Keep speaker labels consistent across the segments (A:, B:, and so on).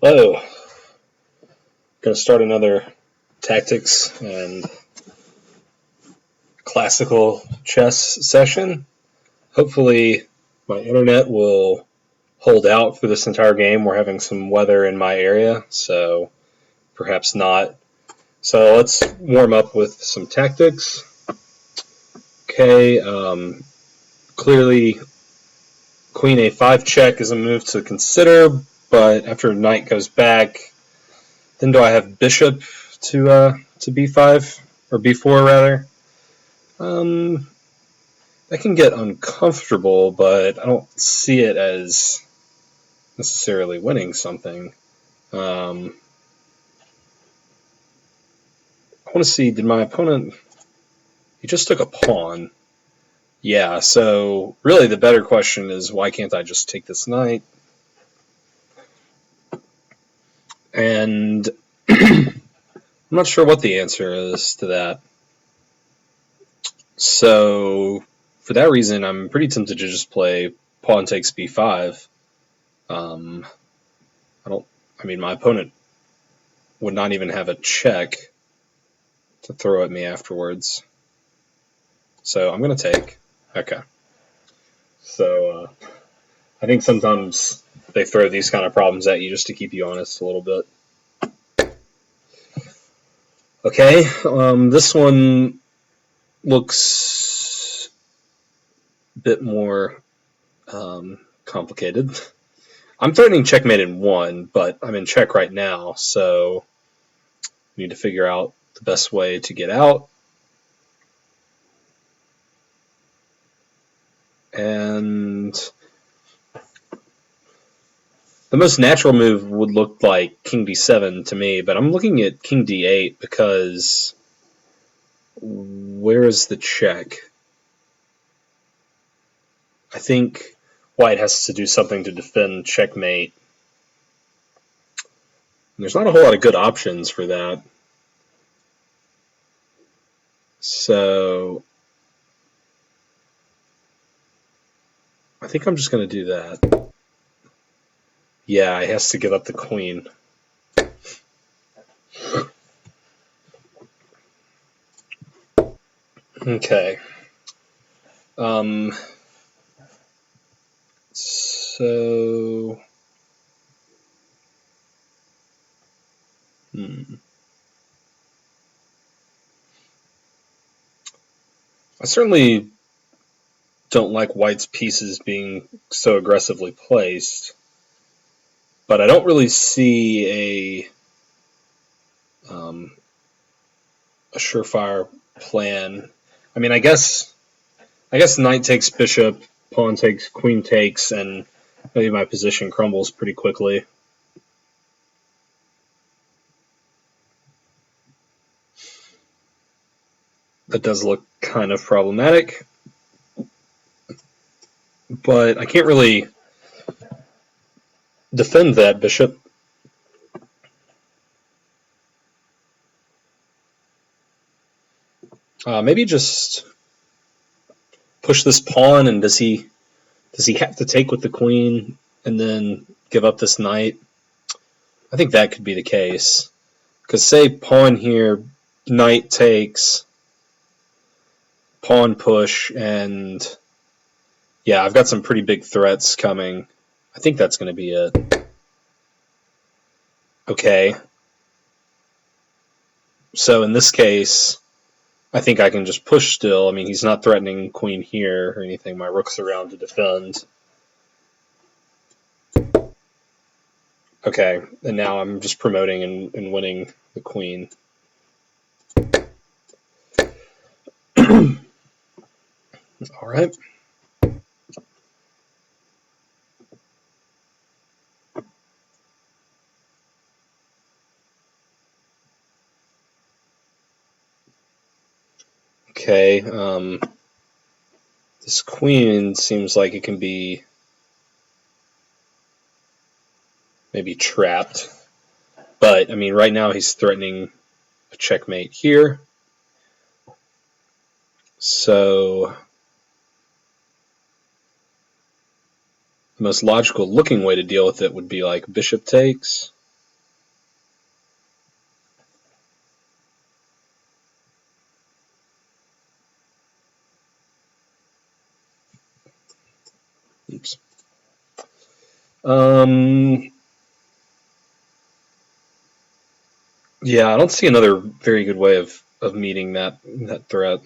A: Hello. Going to start another tactics and classical chess session. Hopefully, my internet will hold out for this entire game. We're having some weather in my area, so perhaps not. So let's warm up with some tactics. Okay, clearly Queen A5 check is a move to consider, but after knight goes back, then do I have bishop to b5 or b4 rather? That can get uncomfortable, but I don't see it as necessarily winning something. I want to see, did my opponent, he just took a pawn. Yeah, so really the better question is why can't I just take this knight? And I'm not sure what the answer is to that. So for that reason, I'm pretty tempted to just play pawn takes b5. My opponent would not even have a check to throw at me afterwards. So I'm going to take. Okay. So I think sometimes they throw these kind of problems at you just to keep you honest a little bit. Okay, this one looks a bit more complicated. I'm threatening checkmate in one, but I'm in check right now, so I need to figure out the best way to get out. And the most natural move would look like king d7 to me, but I'm looking at king d8 because where is the check? I think white has to do something to defend checkmate. And there's not a whole lot of good options for that. So I think I'm just going to do that. Yeah, he has to give up the queen. Okay. So I certainly don't like white's pieces being so aggressively placed, but I don't really see a surefire plan. I mean, I guess knight takes bishop, pawn takes, queen takes, and maybe my position crumbles pretty quickly. That does look kind of problematic, but I can't really defend that bishop. Maybe just push this pawn, and does he have to take with the queen and then give up this knight? I think that could be the case. Because say pawn here, knight takes, pawn push, and yeah, I've got some pretty big threats coming. I think that's going to be it. Okay. So in this case, I think I can just push still. I mean, he's not threatening queen here or anything. My rook's around to defend. Okay, and now I'm just promoting and winning the queen. All right. Okay, this queen seems like it can be maybe trapped. But, I mean, right now he's threatening a checkmate here. So the most logical looking way to deal with it would be like bishop takes. Um, yeah, I don't see another very good way of meeting that threat.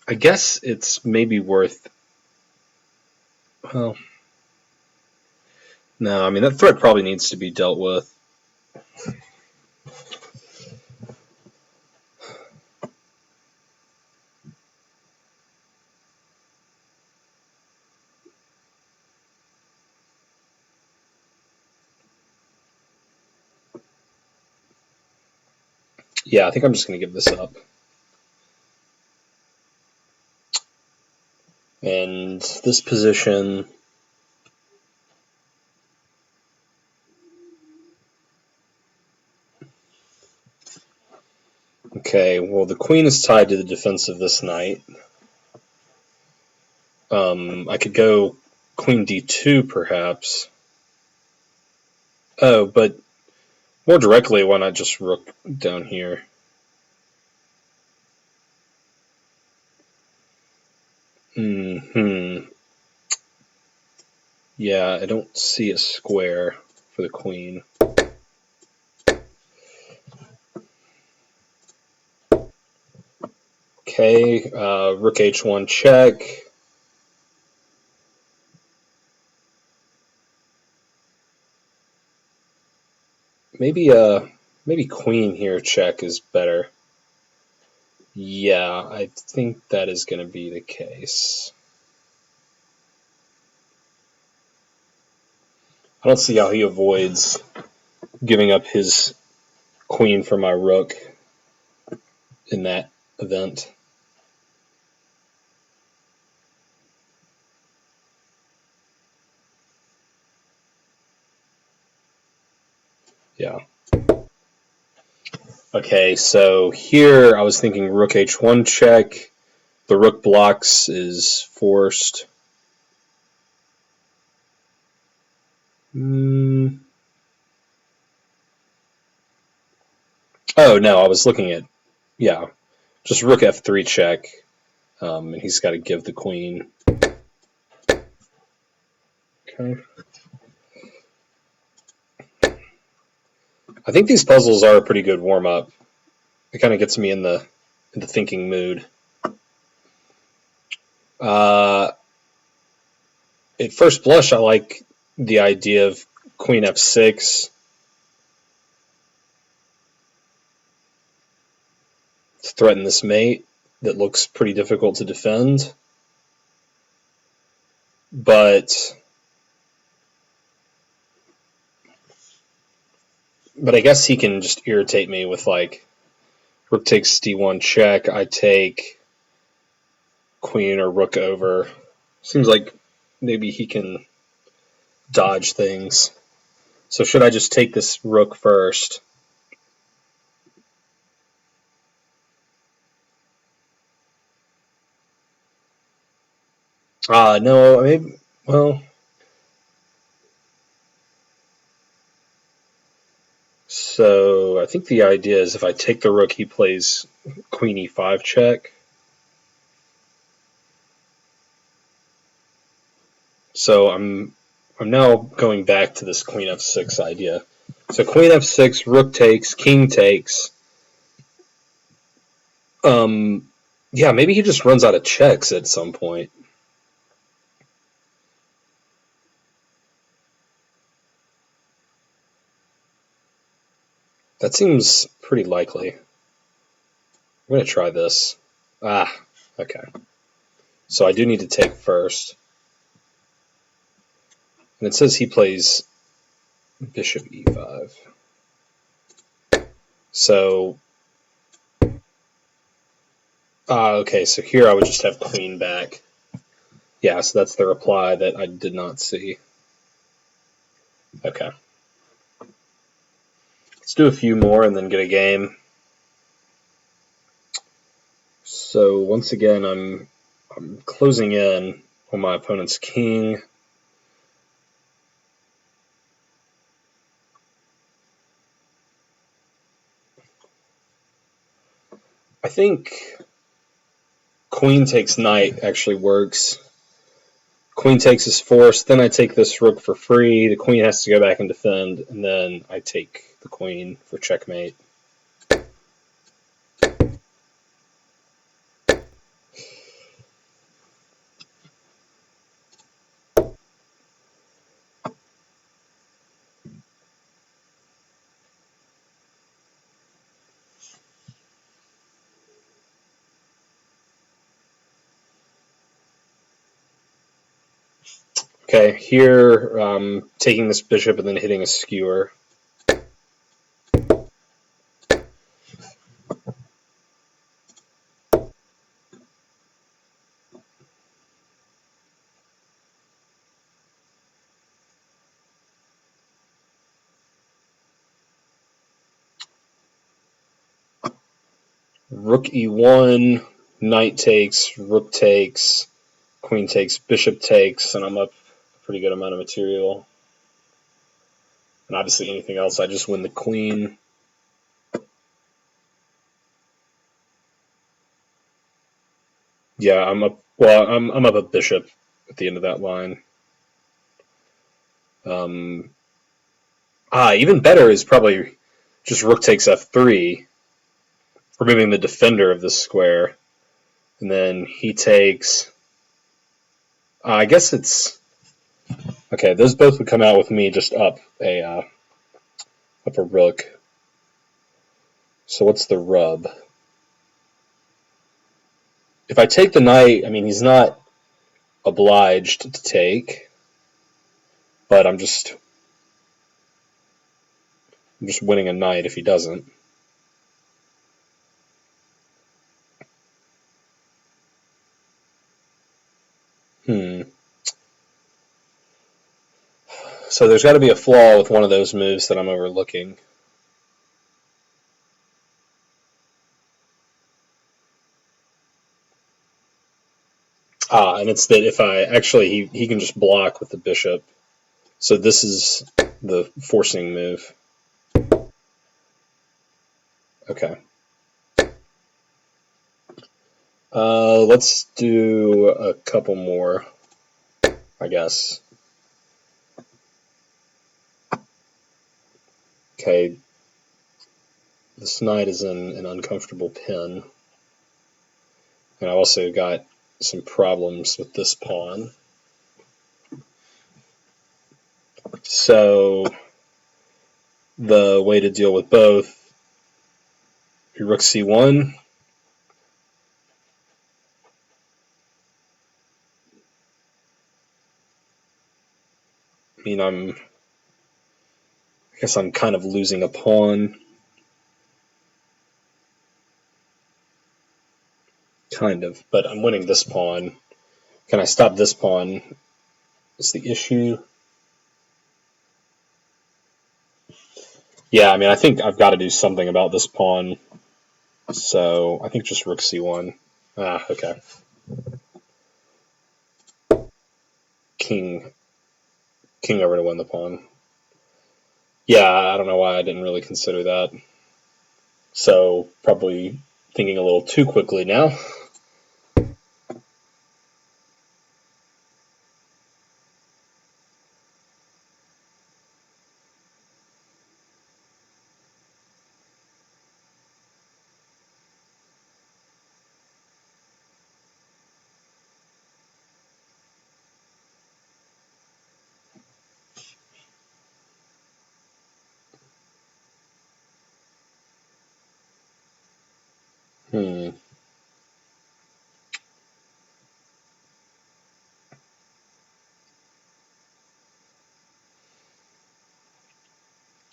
A: I guess it's maybe worth. Well, no, I mean that threat probably needs to be dealt with. Yeah, I think I'm just going to give this up. And this position. Okay, well the queen is tied to the defense of this knight. I could go queen d2 perhaps. Oh, but more directly, why not just rook down here? Hmm. Yeah, I don't see a square for the queen. Okay, rook h1 check. Maybe maybe queen here check is better. Yeah, I think that is going to be the case. I don't see how he avoids giving up his queen for my rook in that event. Yeah. Okay, so here I was thinking rook h1 check. The rook blocks is forced. Oh, no, I was looking at, yeah, just rook f3 check, and he's got to give the queen. Okay. I think these puzzles are a pretty good warm-up. It kind of gets me in the thinking mood. At first blush, I like the idea of queen f6 to threaten this mate that looks pretty difficult to defend. But I guess he can just irritate me with like rook takes d1 check. I take queen or rook over. Seems like maybe he can dodge things. So should I just take this rook first? No, maybe. Well, so I think the idea is if I take the rook, he plays queen e5 check. So I'm now going back to this queen f6 idea. So queen f6, rook takes, king takes. Yeah, maybe he just runs out of checks at some point. That seems pretty likely. I'm going to try this. Okay. So I do need to take first. And it says he plays bishop e5. So, okay, so here I would just have queen back. Yeah, so that's the reply that I did not see. Okay. Let's do a few more and then get a game. So once again, I'm closing in on my opponent's king. I think queen takes knight actually works. Queen takes is forced, then I take this rook for free, the queen has to go back and defend, and then I take the queen for checkmate. Okay, here, taking this bishop and then hitting a skewer. Rook e1, knight takes, rook takes, queen takes, bishop takes, and I'm up a pretty good amount of material. And obviously anything else, I just win the queen. Yeah, I'm up. Well, I'm up a bishop at the end of that line. Even better is probably just rook takes f3, removing the defender of this square, and then he takes. I guess it's okay. Those both would come out with me just up a rook. So what's the rub? If I take the knight, I mean he's not obliged to take, but I'm just winning a knight if he doesn't. So there's got to be a flaw with one of those moves that I'm overlooking. And it's that if I actually he can just block with the bishop. So this is the forcing move. Okay. Let's do a couple more, I guess. Okay. This knight is in an uncomfortable pin. And I also got some problems with this pawn. So the way to deal with both, rook c1. I mean, I guess I'm kind of losing a pawn. Kind of, but I'm winning this pawn. Can I stop this pawn? Is the issue. Yeah, I mean, I think I've got to do something about this pawn. So I think just rook c1. Okay. King over to win the pawn. Yeah, I don't know why I didn't really consider that. So probably thinking a little too quickly now.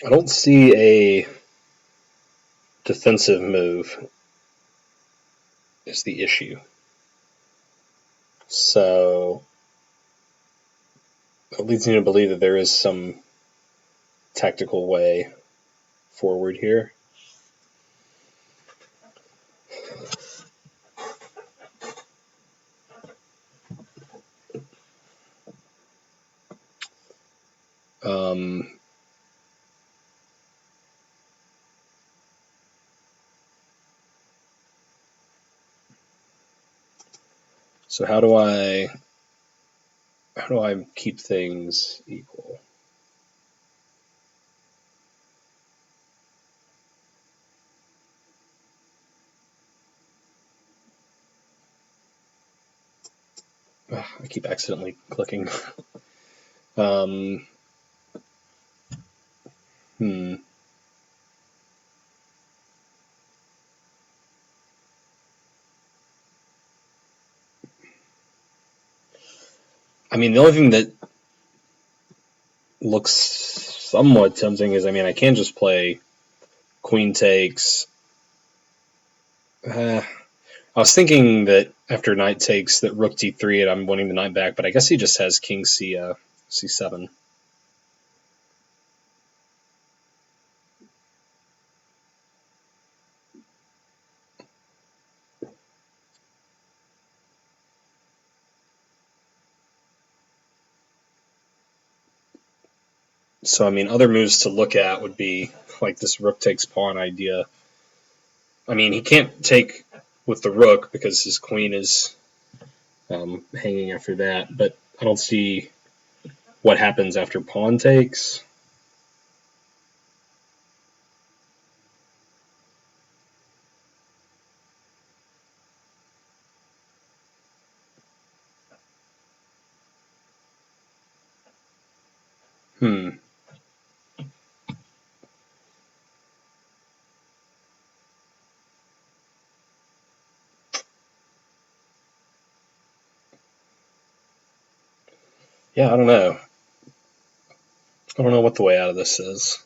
A: I don't see a defensive move is the issue. So it leads me to believe that there is some tactical way forward here. So how do I How do I keep things equal? I keep accidentally clicking. um, hmm. I mean, the only thing that looks somewhat tempting is, I can just play queen takes. I was thinking that after knight takes, that rook d3, and I'm winning the knight back, but I guess he just has king c7. So, other moves to look at would be like this rook takes pawn idea. He can't take with the rook because his queen is hanging after that, but I don't see what happens after pawn takes. Hmm. Yeah, I don't know. I don't know what the way out of this is.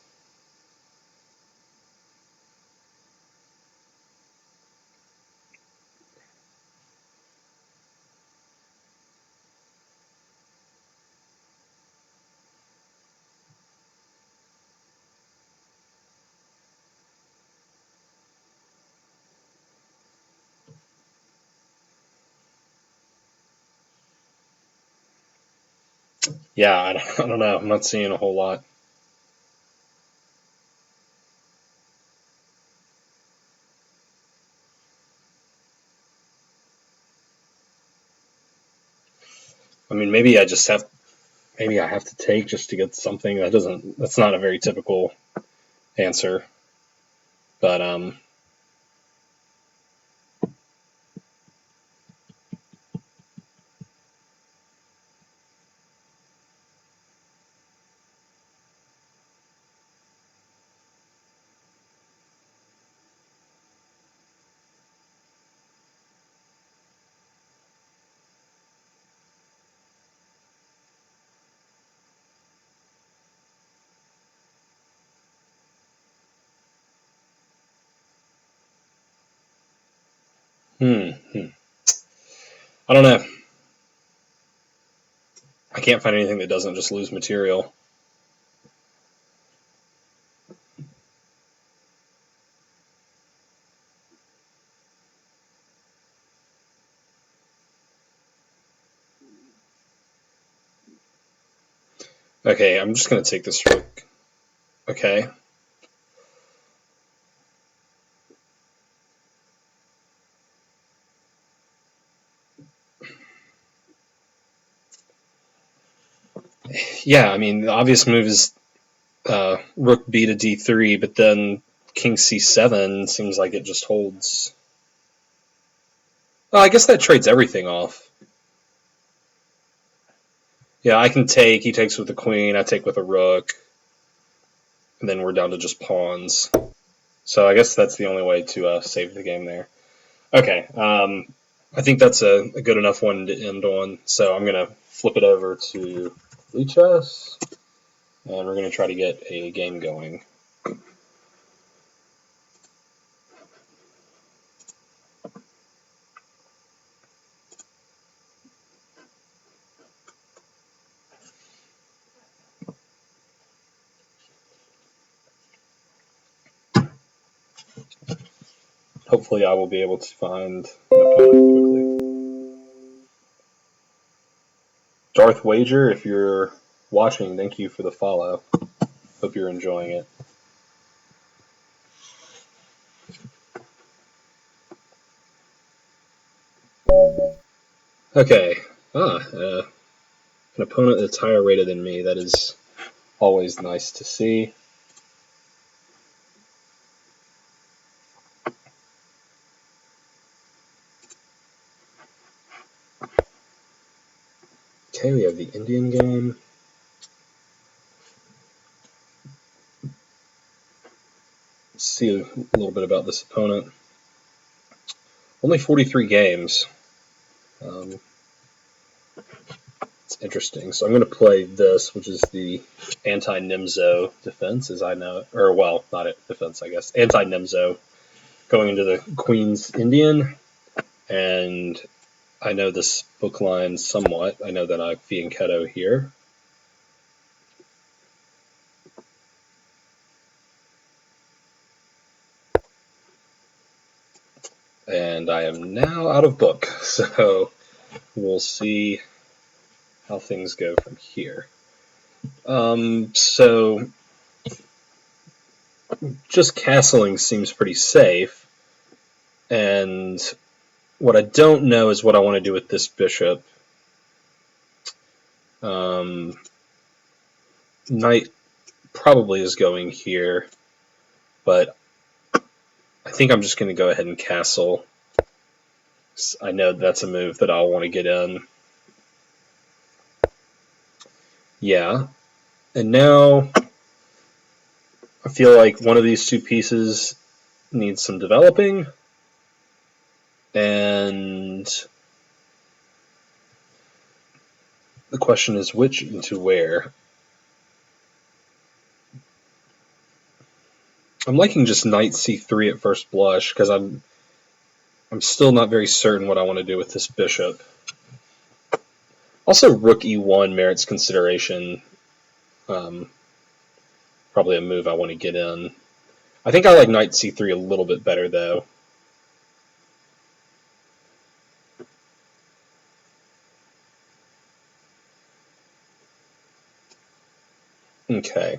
A: Yeah, I don't know. I'm not seeing a whole lot. Maybe maybe I have to take just to get something that's not a very typical answer. But I don't know. I can't find anything that doesn't just lose material. Okay, I'm just gonna take this rook. Okay. Yeah, the obvious move is rook b to d3, but then king c7 seems like it just holds. Oh, I guess that trades everything off. Yeah, I can take. He takes with the queen. I take with a rook, and then we're down to just pawns. So I guess that's the only way to save the game there. Okay, I think that's a good enough one to end on. So I'm gonna flip it over to Lichess, and we're gonna try to get a game going. Hopefully, I will be able to find an opponent quickly. Darth Wager, if you're watching, thank you for the follow. Hope you're enjoying it. Okay. an opponent that's higher rated than me. That is always nice to see. Okay, we have the Indian game. Let's see a little bit about this opponent. Only 43 games. It's interesting. So I'm going to play this, which is the anti-Nimzo defense, as I know it. Or, well, not a defense, I guess. Anti-Nimzo, going into the Queen's Indian. And I know this book line somewhat. I know that I have Fianchetto here. And I am now out of book. So we'll see how things go from here. So just castling seems pretty safe, and what I don't know is what I want to do with this bishop. Knight probably is going here, but I think I'm just going to go ahead and castle. I know that's a move that I'll want to get in. Yeah, and now I feel like one of these two pieces needs some developing, and the question is which into where. I'm liking just knight c3 at first blush because I'm still not very certain what I want to do with this bishop. Also, rook e1 merits consideration. Probably a move I want to get in. I think I like knight c3 a little bit better, though. Okay,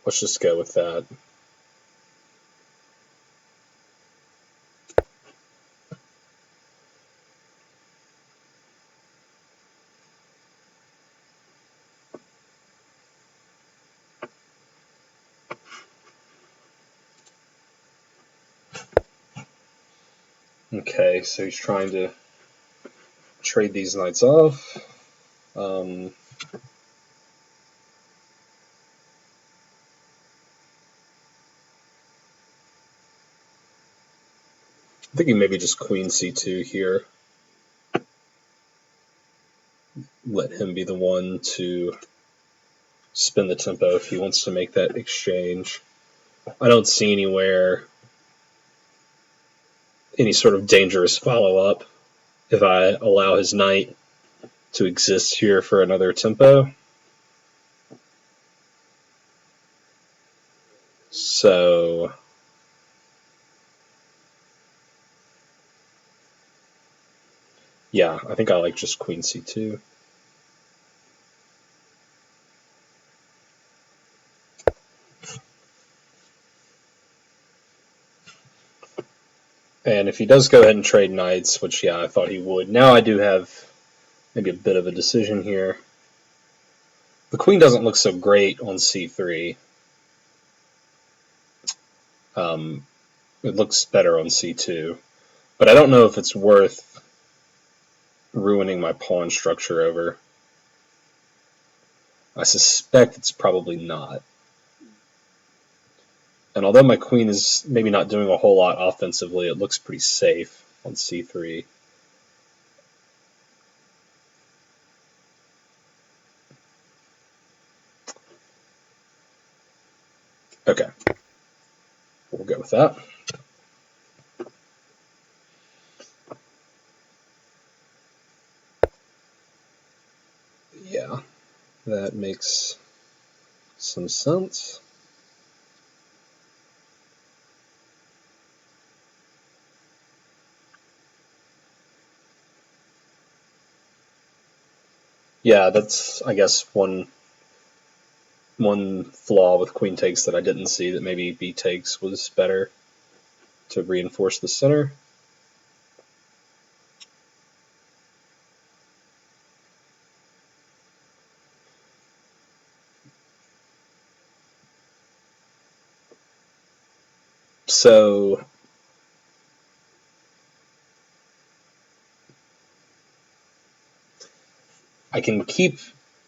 A: let's just go with that. Okay, so he's trying to trade these knights off. I'm thinking maybe just queen c2 here. Let him be the one to spin the tempo if he wants to make that exchange. I don't see anywhere any sort of dangerous follow-up if I allow his knight to exist here for another tempo. So yeah, I think I like just queen c2. And if he does go ahead and trade knights, which, yeah, I thought he would, now I do have maybe a bit of a decision here. The queen doesn't look so great on c3. It looks better on c2. But I don't know if it's worth ruining my pawn structure over. I suspect it's probably not. And although my queen is maybe not doing a whole lot offensively, it looks pretty safe on c3. Okay, we'll go with that. Yeah, that makes some sense. Yeah, that's, I guess, one flaw with queen takes that I didn't see, that maybe b takes was better to reinforce the center. So I can keep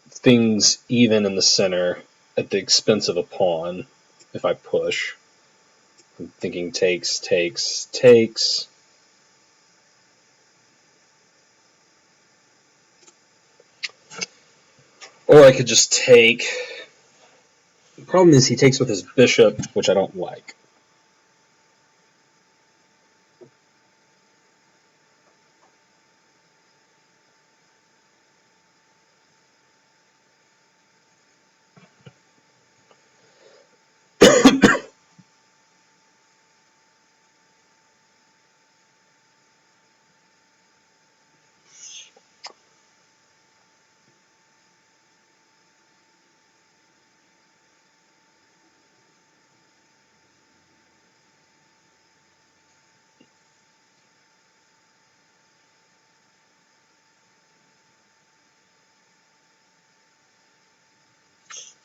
A: things even in the center at the expense of a pawn if I push. I'm thinking takes, takes, takes. Or I could just take. The problem is he takes with his bishop, which I don't like.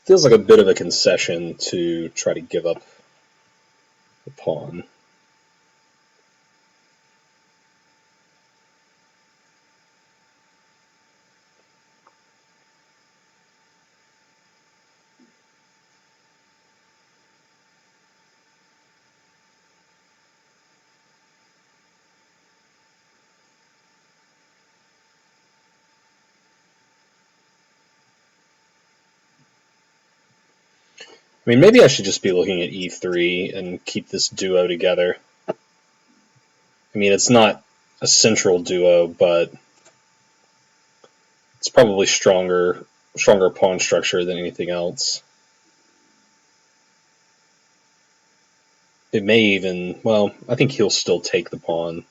A: Feels like a bit of a concession to try to give up the pawn. I mean, maybe I should just be looking at e3 and keep this duo together. I mean, it's not a central duo, but it's probably stronger pawn structure than anything else. It may even, well, I think he'll still take the pawn.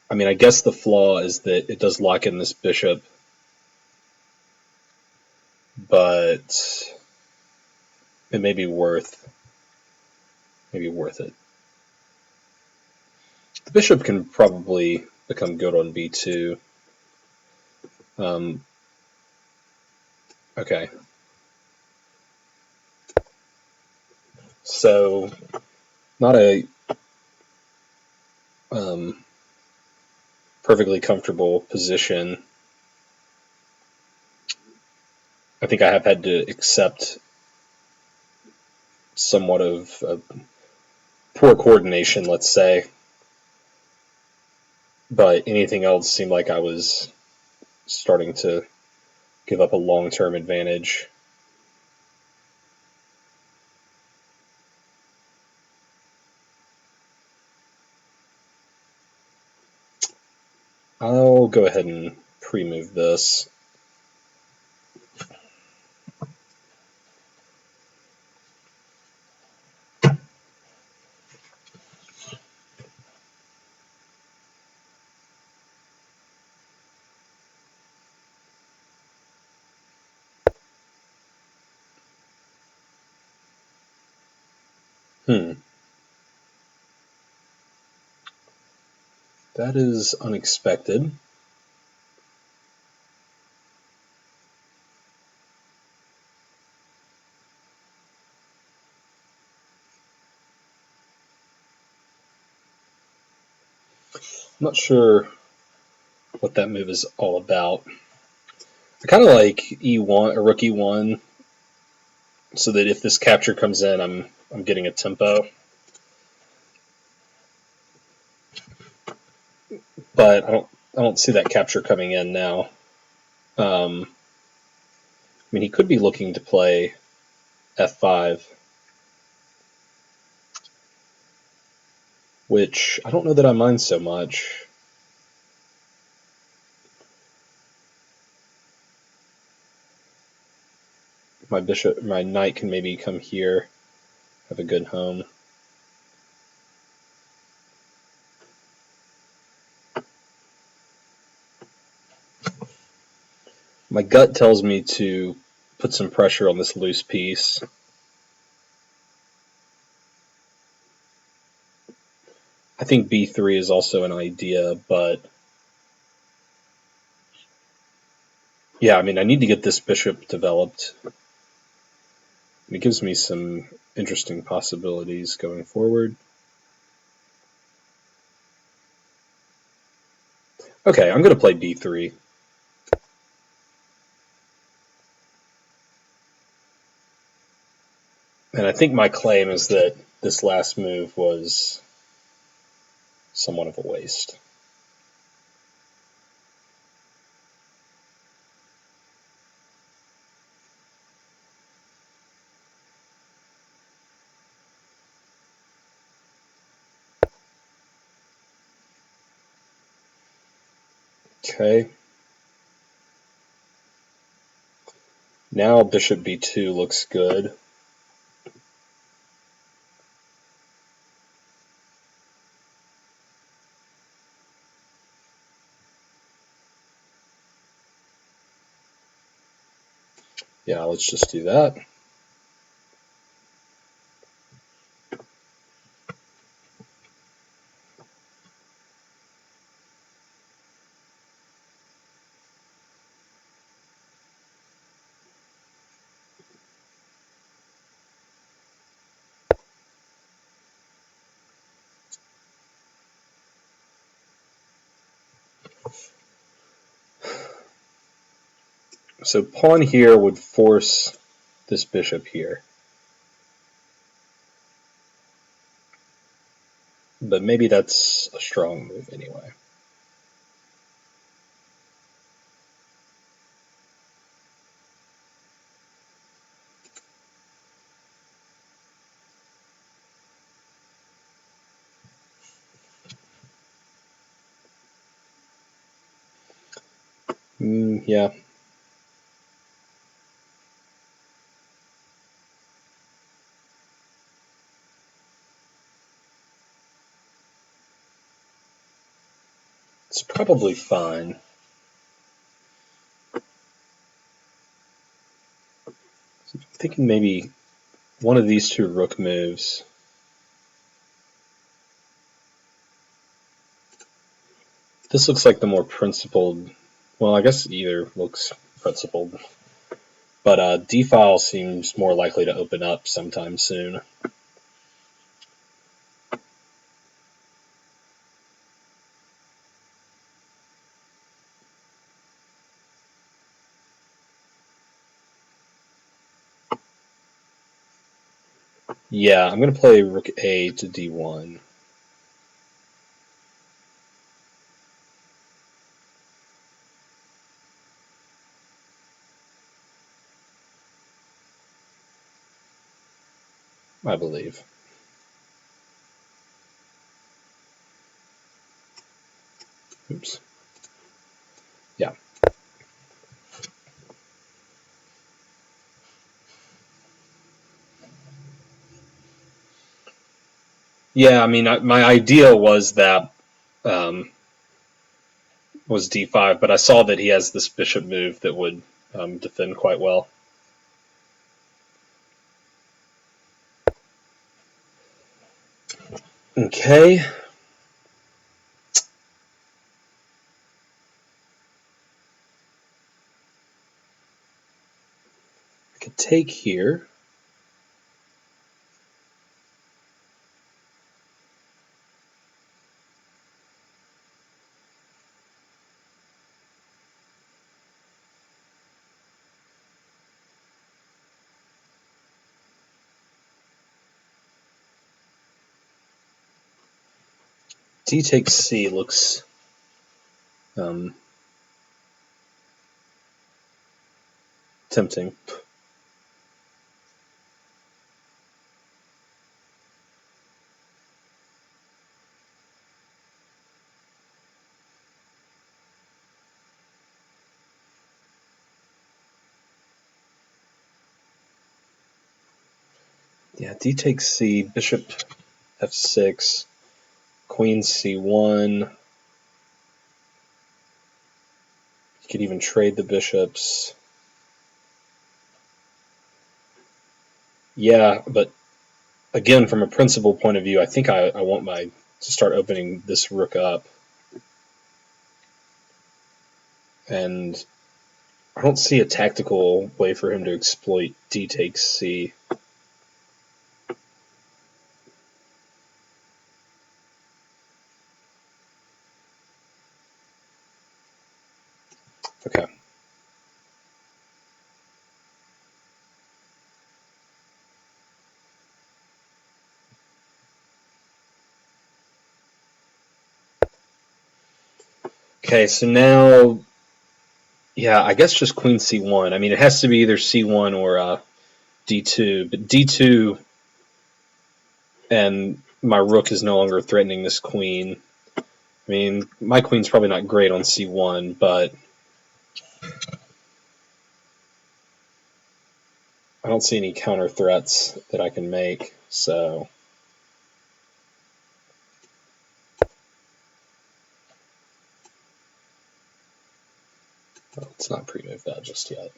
A: I mean, I guess the flaw is that it does lock in this bishop, but it may be worth it. The bishop can probably become good on b2. Okay. So, not a perfectly comfortable position. I think I have had to accept somewhat of poor coordination, let's say. But anything else seemed like I was starting to give up a long-term advantage. I'll go ahead and pre-move this. That is unexpected. I'm not sure what that move is all about. I kind of like e1 or rook e1, so that if this capture comes in, I'm getting a tempo. But I don't see that capture coming in now. I mean, he could be looking to play f5, which I don't know that I mind so much. My knight can maybe come here, have a good home. My gut tells me to put some pressure on this loose piece. I think b3 is also an idea, but Yeah, I mean, I need to get this bishop developed. It gives me some interesting possibilities going forward. Okay, I'm going to play b3. And I think my claim is that this last move was somewhat of a waste. Okay. Now bishop b2 looks good. Yeah, let's just do that. So pawn here would force this bishop here. But maybe that's a strong move anyway. Yeah. It's probably fine. I'm thinking maybe one of these two rook moves. This looks like the more principled. Well, I guess either looks principled. But d-file seems more likely to open up sometime soon. Yeah, I'm going to play rook a to d1. I believe. Oops. Yeah. Yeah, I mean, my idea was that was d5, but I saw that he has this bishop move that would defend quite well. Okay. I could take here. D takes C looks tempting. Yeah, D takes C, bishop f6, queen c1. You could even trade the bishops. Yeah, but again, from a principal point of view, I think I want to start opening this rook up. And I don't see a tactical way for him to exploit d takes c. Okay. Okay, so now, yeah, I guess just queen c1. I mean, it has to be either c1 or d2, but d2 and my rook is no longer threatening this queen. I mean, my queen's probably not great on c1, but I don't see any counter threats that I can make, so let's not pre-move that just yet.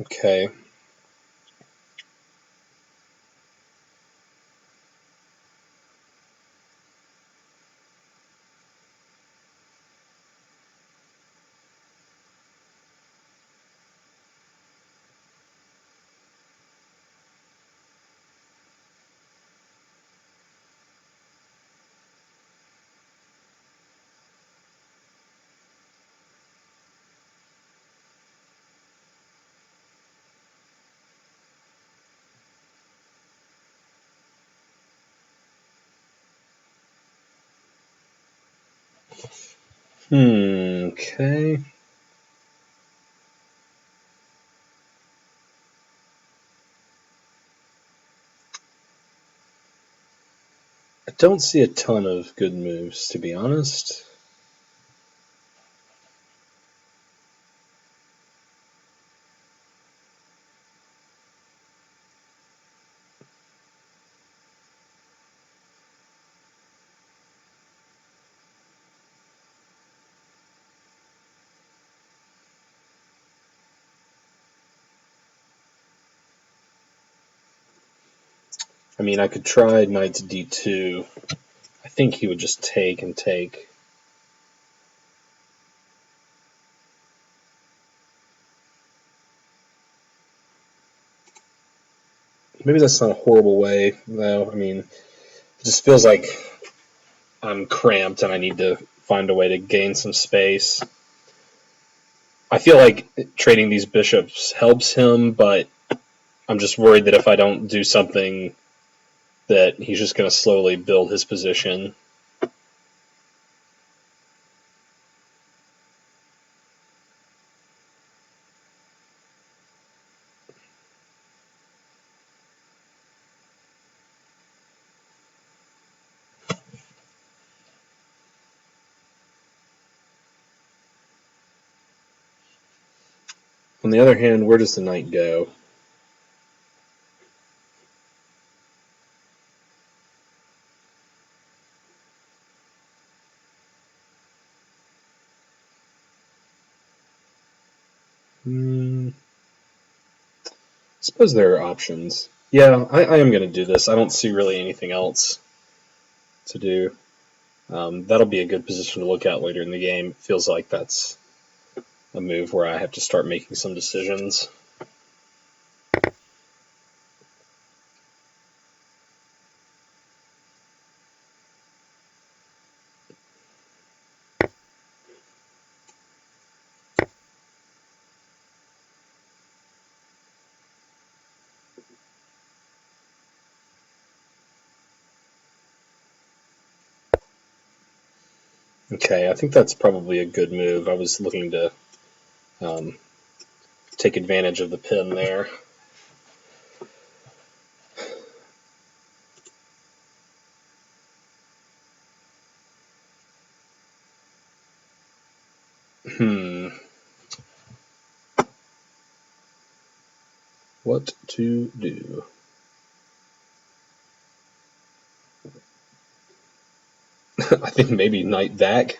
A: Okay. Okay. I don't see a ton of good moves, to be honest. I mean, I could try knight to d2. I think he would just take and take. Maybe that's not a horrible way, though. I mean, it just feels like I'm cramped and I need to find a way to gain some space. I feel like trading these bishops helps him, but I'm just worried that if I don't do something, that he's just going to slowly build his position. On the other hand, where does the knight go? I suppose there are options. Yeah, I am going to do this. I don't see really anything else to do. That'll be a good position to look at later in the game. It feels like that's a move where I have to start making some decisions. Okay, I think that's probably a good move. I was looking to um, take advantage of the pin there. What to do? I think maybe knight back.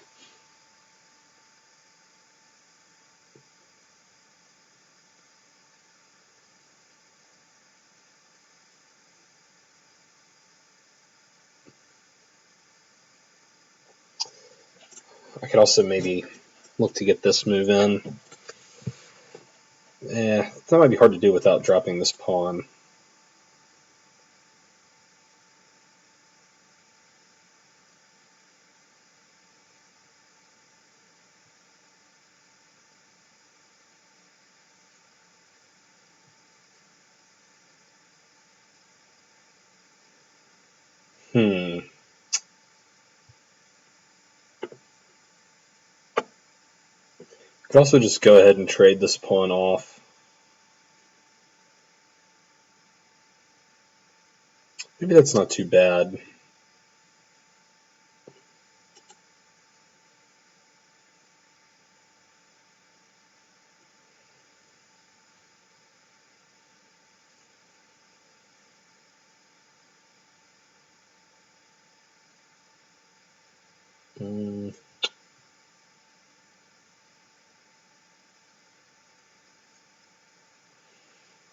A: I could also maybe look to get this move in. That might be hard to do without dropping this pawn. Hmm. Could also just go ahead and trade this pawn off. Maybe that's not too bad. Mm.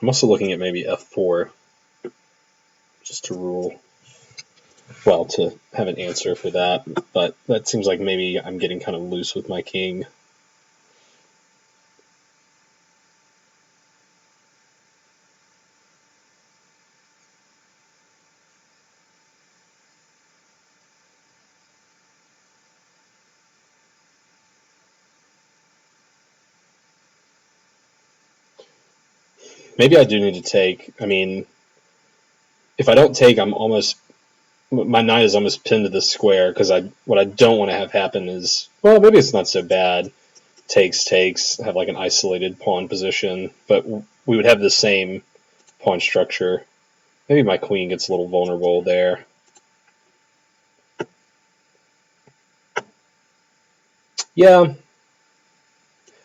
A: I'm also looking at maybe f4, just to rule. Well, to have an answer for that, but that seems like maybe I'm getting kind of loose with my king. Maybe I do need to take. I mean, if I don't take, my knight is almost pinned to the square because what I don't want to have happen is, well, maybe it's not so bad. Takes, have like an isolated pawn position, but we would have the same pawn structure. Maybe my queen gets a little vulnerable there. Yeah, I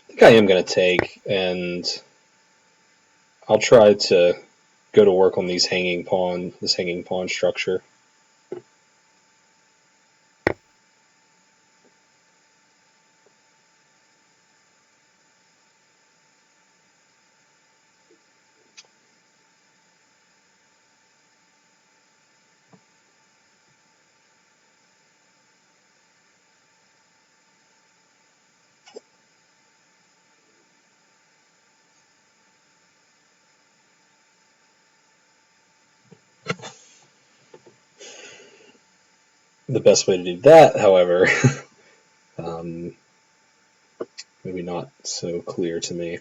A: think I am going to take, and I'll try to go to work on this hanging pawn structure. The best way to do that, however, um, maybe not so clear to me.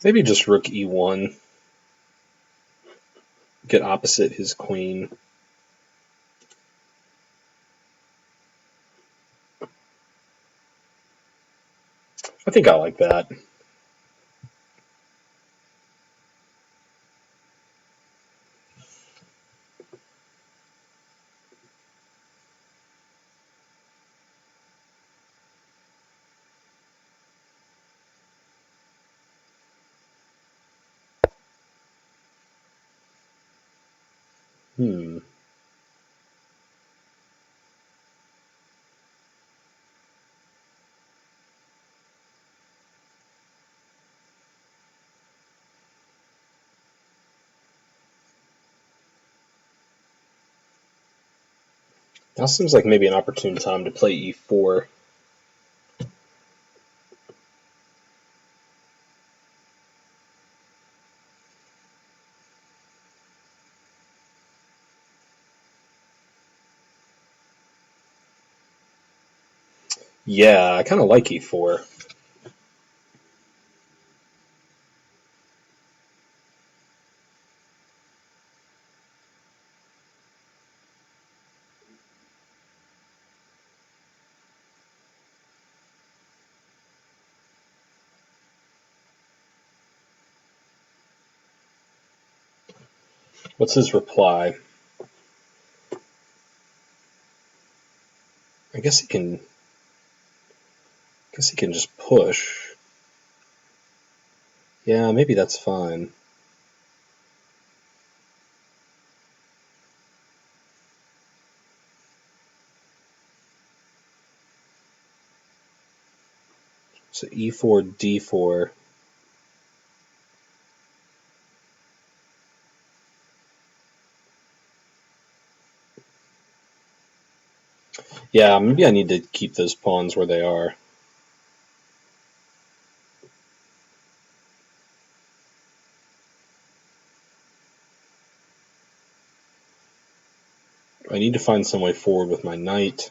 A: Maybe just rook e1, get opposite his queen. I think I like that. Hmm. Now seems like maybe an opportune time to play e4. Yeah, I kind of like e4. What's his reply? I guess he can. Guess he can just push. Yeah, maybe that's fine. So e4, d4. Yeah, maybe I need to keep those pawns where they are. I need to find some way forward with my knight.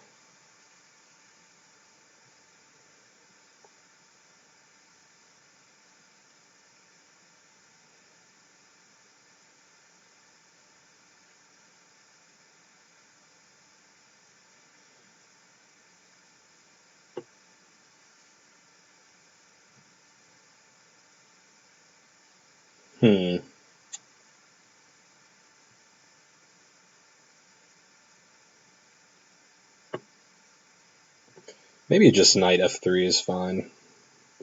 A: Hmm. Maybe just knight f3 is fine.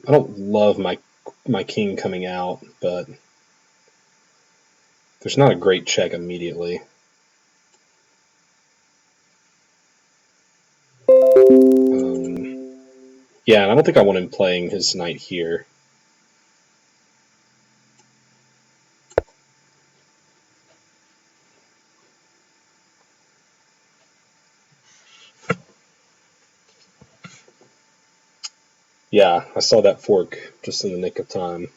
A: I don't love my king coming out, but there's not a great check immediately. Yeah, and I don't think I want him playing his knight here. Yeah, I saw that fork just in the nick of time.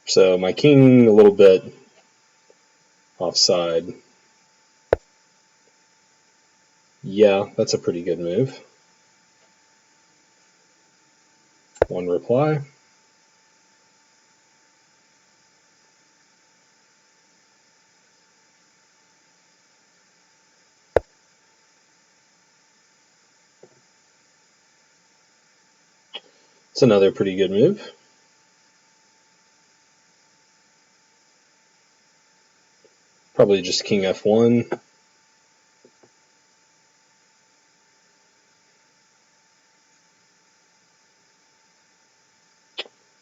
A: So my king a little bit offside. Yeah, that's a pretty good move. One reply. It's another pretty good move. Probably just king f1.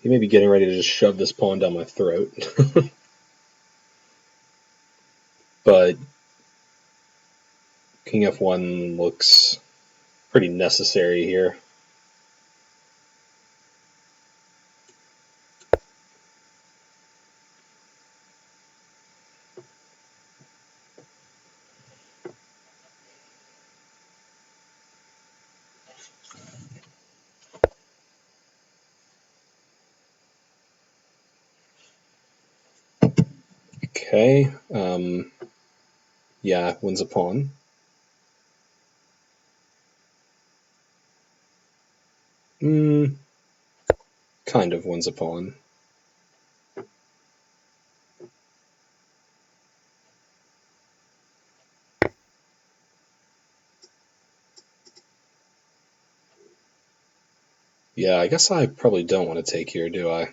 A: He may be getting ready to just shove this pawn down my throat. But king f1 looks pretty necessary here. Okay. Yeah, wins a pawn. Kind of wins a pawn. Yeah, I guess I probably don't want to take here, do I?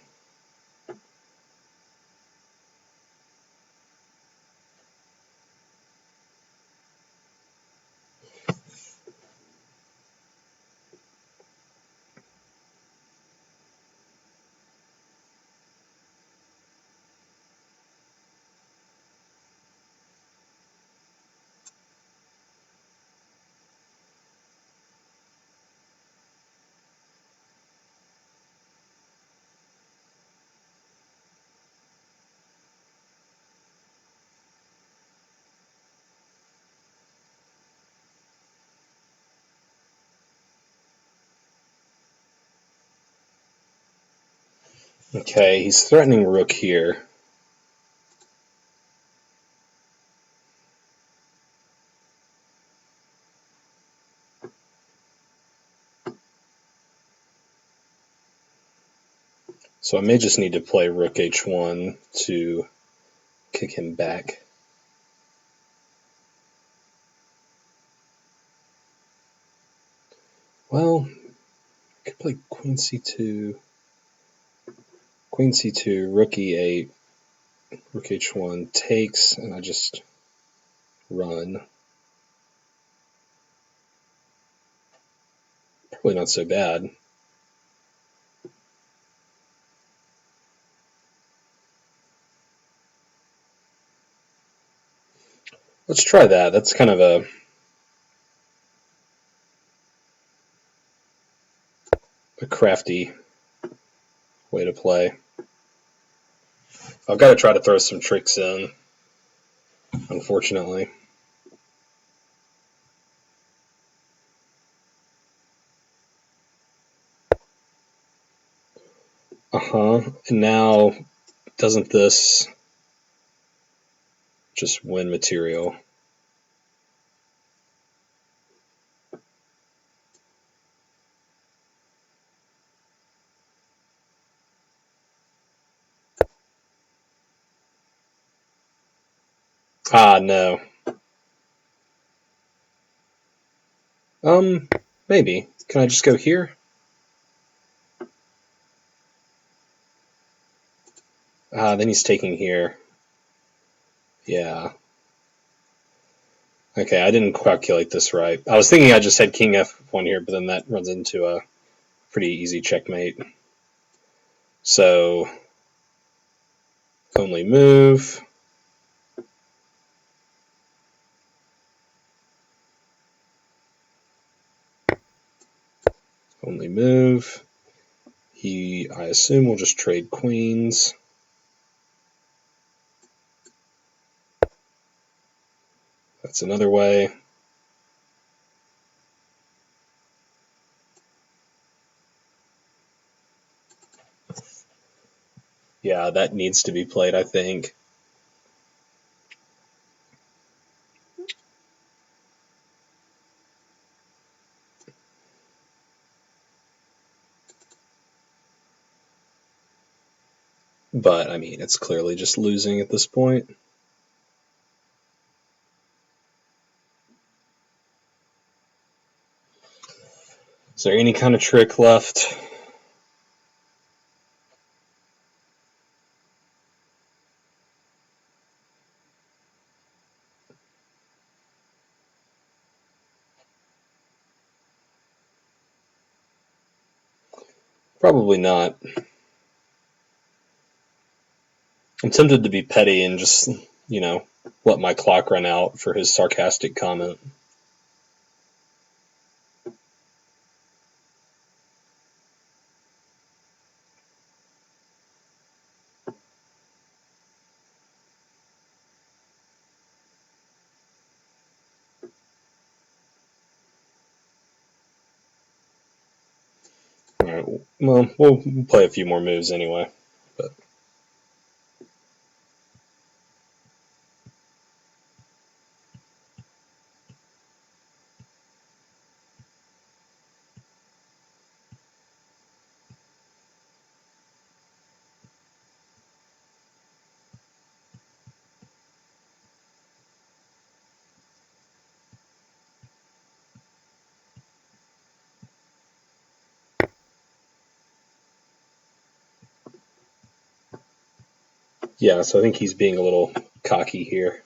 A: Okay, he's threatening rook here. So I may just need to play rook h1 to kick him back. Well, I could play queen c2, rook e8, rook h1 takes, and I just run. Probably not so bad. Let's try that. That's kind of a crafty way to play. I've got to try to throw some tricks in, unfortunately. And now, doesn't this just win material? Ah, no. Maybe. Can I just go here? Ah, then he's taking here. Yeah. Okay, I didn't calculate this right. I was thinking I just had king f1 here, but then that runs into a pretty easy checkmate. So, only move. Only move. I assume, will just trade queens. That's another way. Yeah, that needs to be played, I think. But, I mean, it's clearly just losing at this point. Is there any kind of trick left? Probably not. I'm tempted to be petty and just, let my clock run out for his sarcastic comment. All right, well, we'll play a few more moves anyway. But yeah, so I think he's being a little cocky here.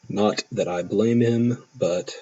A: Not that I blame him, but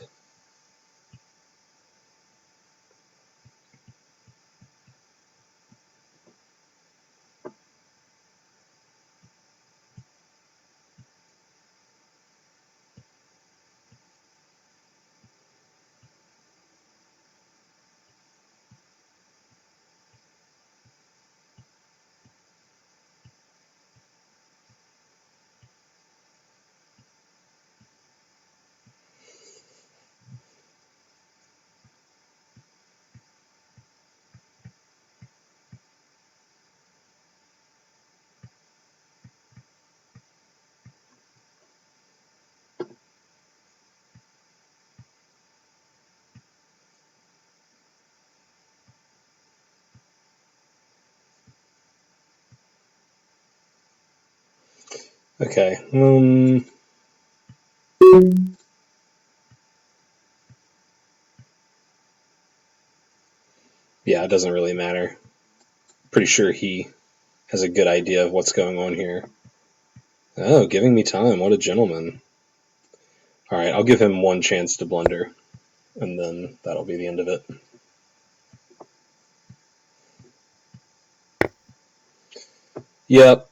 A: Okay. Yeah, it doesn't really matter. Pretty sure he has a good idea of what's going on here. Oh, giving me time. What a gentleman. Alright, I'll give him one chance to blunder, and then that'll be the end of it. Yep.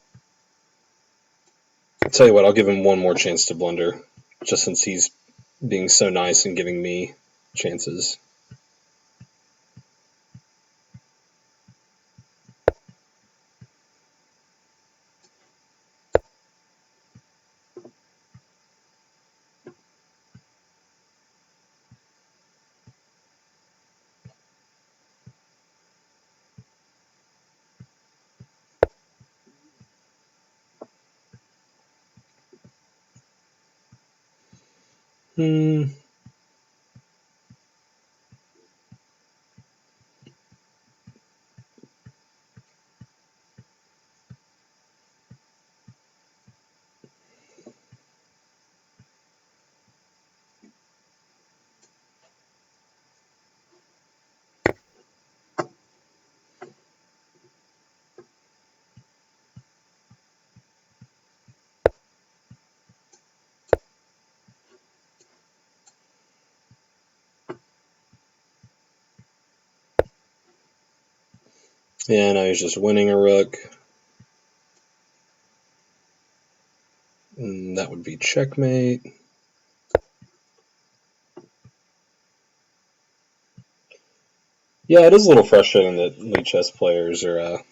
A: I'll tell you what, I'll give him one more chance to blunder, just since he's being so nice and giving me chances. Hmm. Yeah, now he's just winning a rook. And that would be checkmate. Yeah, it is a little frustrating that lead chess players are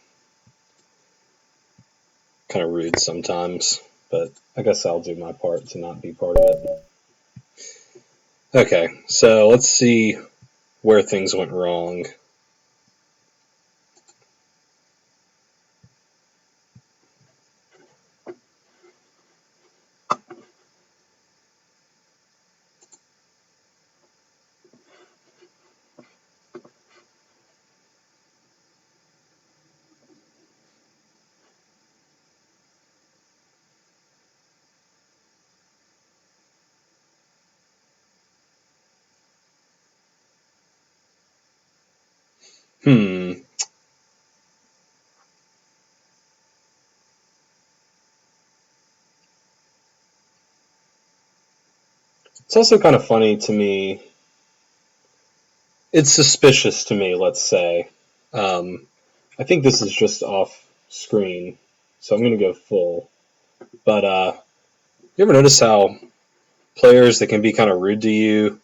A: kind of rude sometimes, but I guess I'll do my part to not be part of it. Okay, so let's see where things went wrong. Hmm. It's also kind of funny to me. It's suspicious to me, let's say. Um, I think this is just off screen, so I'm going to go full. But you ever notice how players that can be kind of rude to you,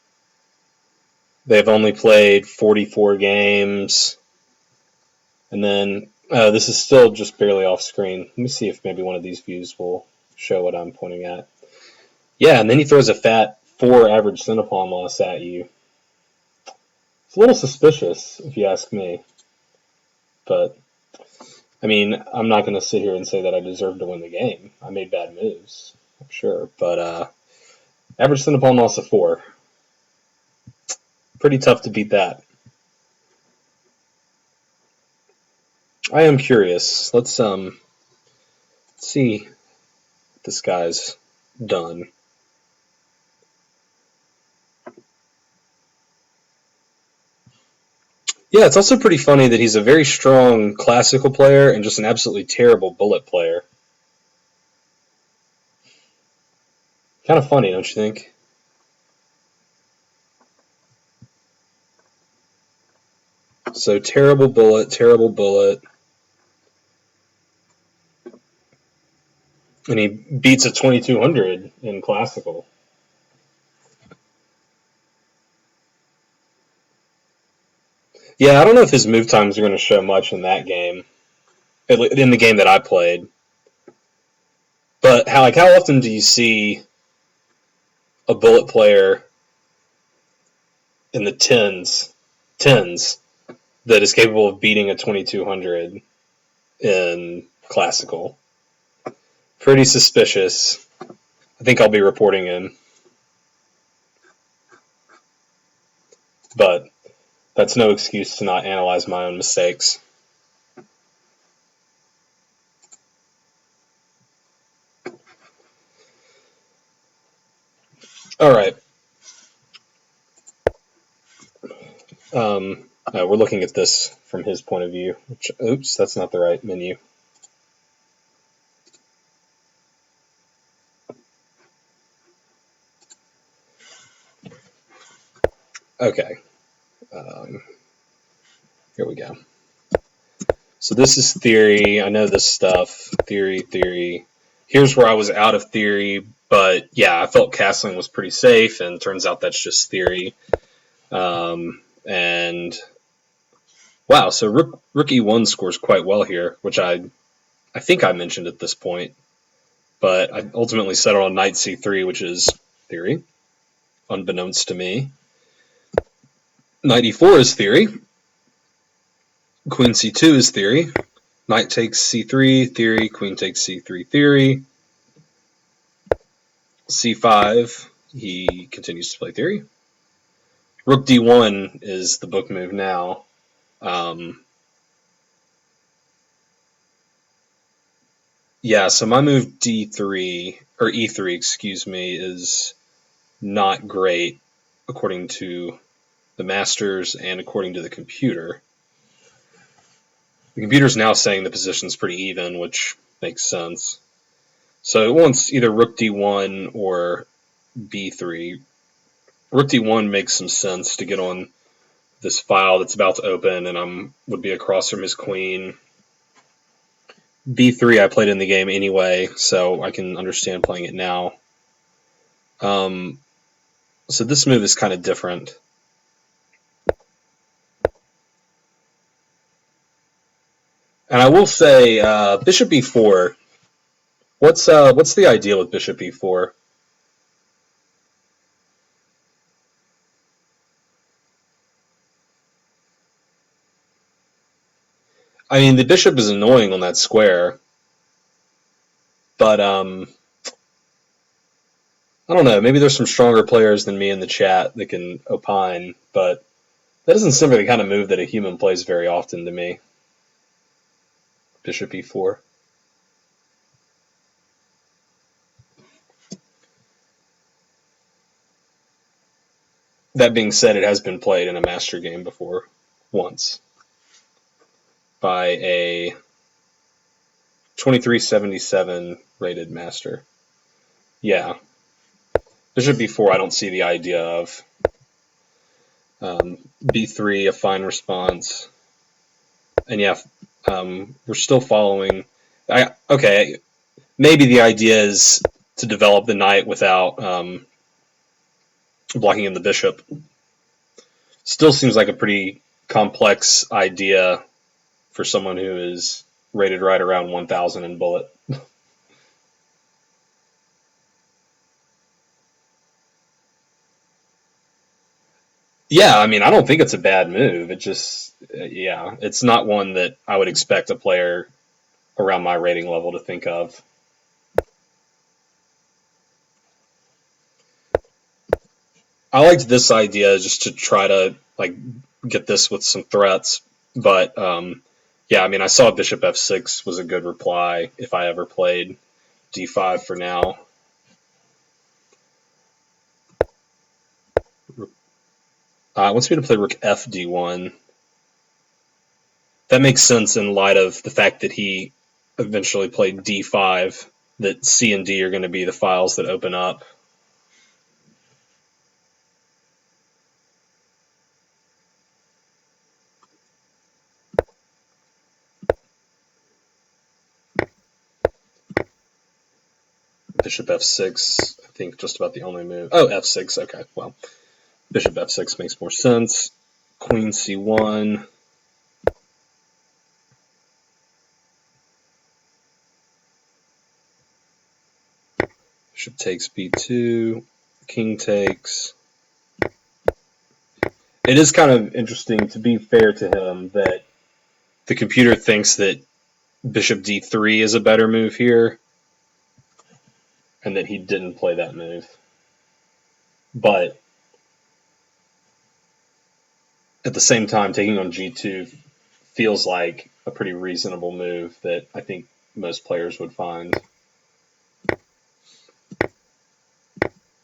A: they've only played 44 games, and then this is still just barely off screen. Let me see if maybe one of these views will show what I'm pointing at. Yeah, and then he throws a fat 4 average Cinnapalm loss at you. It's a little suspicious, if you ask me. But, I mean, I'm not going to sit here and say that I deserve to win the game. I made bad moves, I'm sure. But average Cinnapalm loss of 4. Pretty tough to beat that. I am curious. Let's see what this guy's done. Yeah, it's also pretty funny that he's a very strong classical player and just an absolutely terrible bullet player. Kind of funny, don't you think? So terrible bullet, and he beats a 2200 in classical. Yeah, I don't know if his move times are going to show much in that game, in the game that I played. But how often do you see a bullet player in the tens that is capable of beating a 2200 in classical? Pretty suspicious. I think I'll be reporting him, but that's no excuse to not analyze my own mistakes. All right. We're looking at this from his point of view. Oops, that's not the right menu. Okay. Here we go. So this is theory. I know this stuff. Theory. Here's where I was out of theory, but yeah, I felt castling was pretty safe, and turns out that's just theory. And wow, so Rook E1 scores quite well here, which I think I mentioned at this point, but I ultimately settled on Knight C3, which is theory, unbeknownst to me. Knight E4 is theory. Queen C2 is theory. Knight takes C3, theory. Queen takes C3, theory. C5, he continues to play theory. Rook D1 is the book move now. Yeah, so my move D3, or E3, excuse me, is not great according to the masters and according to the computer. The computer's now saying the position's pretty even, which makes sense. So it wants either Rook D1 or B3. Rook D1 makes some sense to get on this file that's about to open, and would be across from his queen. B3 I played in the game anyway, so I can understand playing it now. So this move is kind of different. And I will say, Bishop E4. What's the idea with Bishop E4? I mean, the bishop is annoying on that square, but I don't know. Maybe there's some stronger players than me in the chat that can opine, but that doesn't seem like the kind of move that a human plays very often to me. Bishop E4. That being said, it has been played in a master game before, once, by a 2377 rated master. Yeah. Bishop B4, I don't see the idea of. B3, a fine response. And yeah, we're still following. Okay, maybe the idea is to develop the knight without blocking in the bishop. Still seems like a pretty complex idea for someone who is rated right around 1,000 in bullet. Yeah, I mean, I don't think it's a bad move. It just, yeah, it's not one that I would expect a player around my rating level to think of. I liked this idea just to try to like get this with some threats, but yeah, I mean, I saw Bishop F6 was a good reply if I ever played D5 for now. Wants me to play Rook F D1. That makes sense in light of the fact that he eventually played D5, that C and D are going to be the files that open up. Bishop F6, I think just about the only move. Oh, F6, okay, well, Bishop F6 makes more sense. Queen C1. Bishop takes B2. King takes. It is kind of interesting, to be fair to him, that the computer thinks that Bishop D3 is a better move here, and that he didn't play that move. But at the same time, taking on G2 feels like a pretty reasonable move that I think most players would find.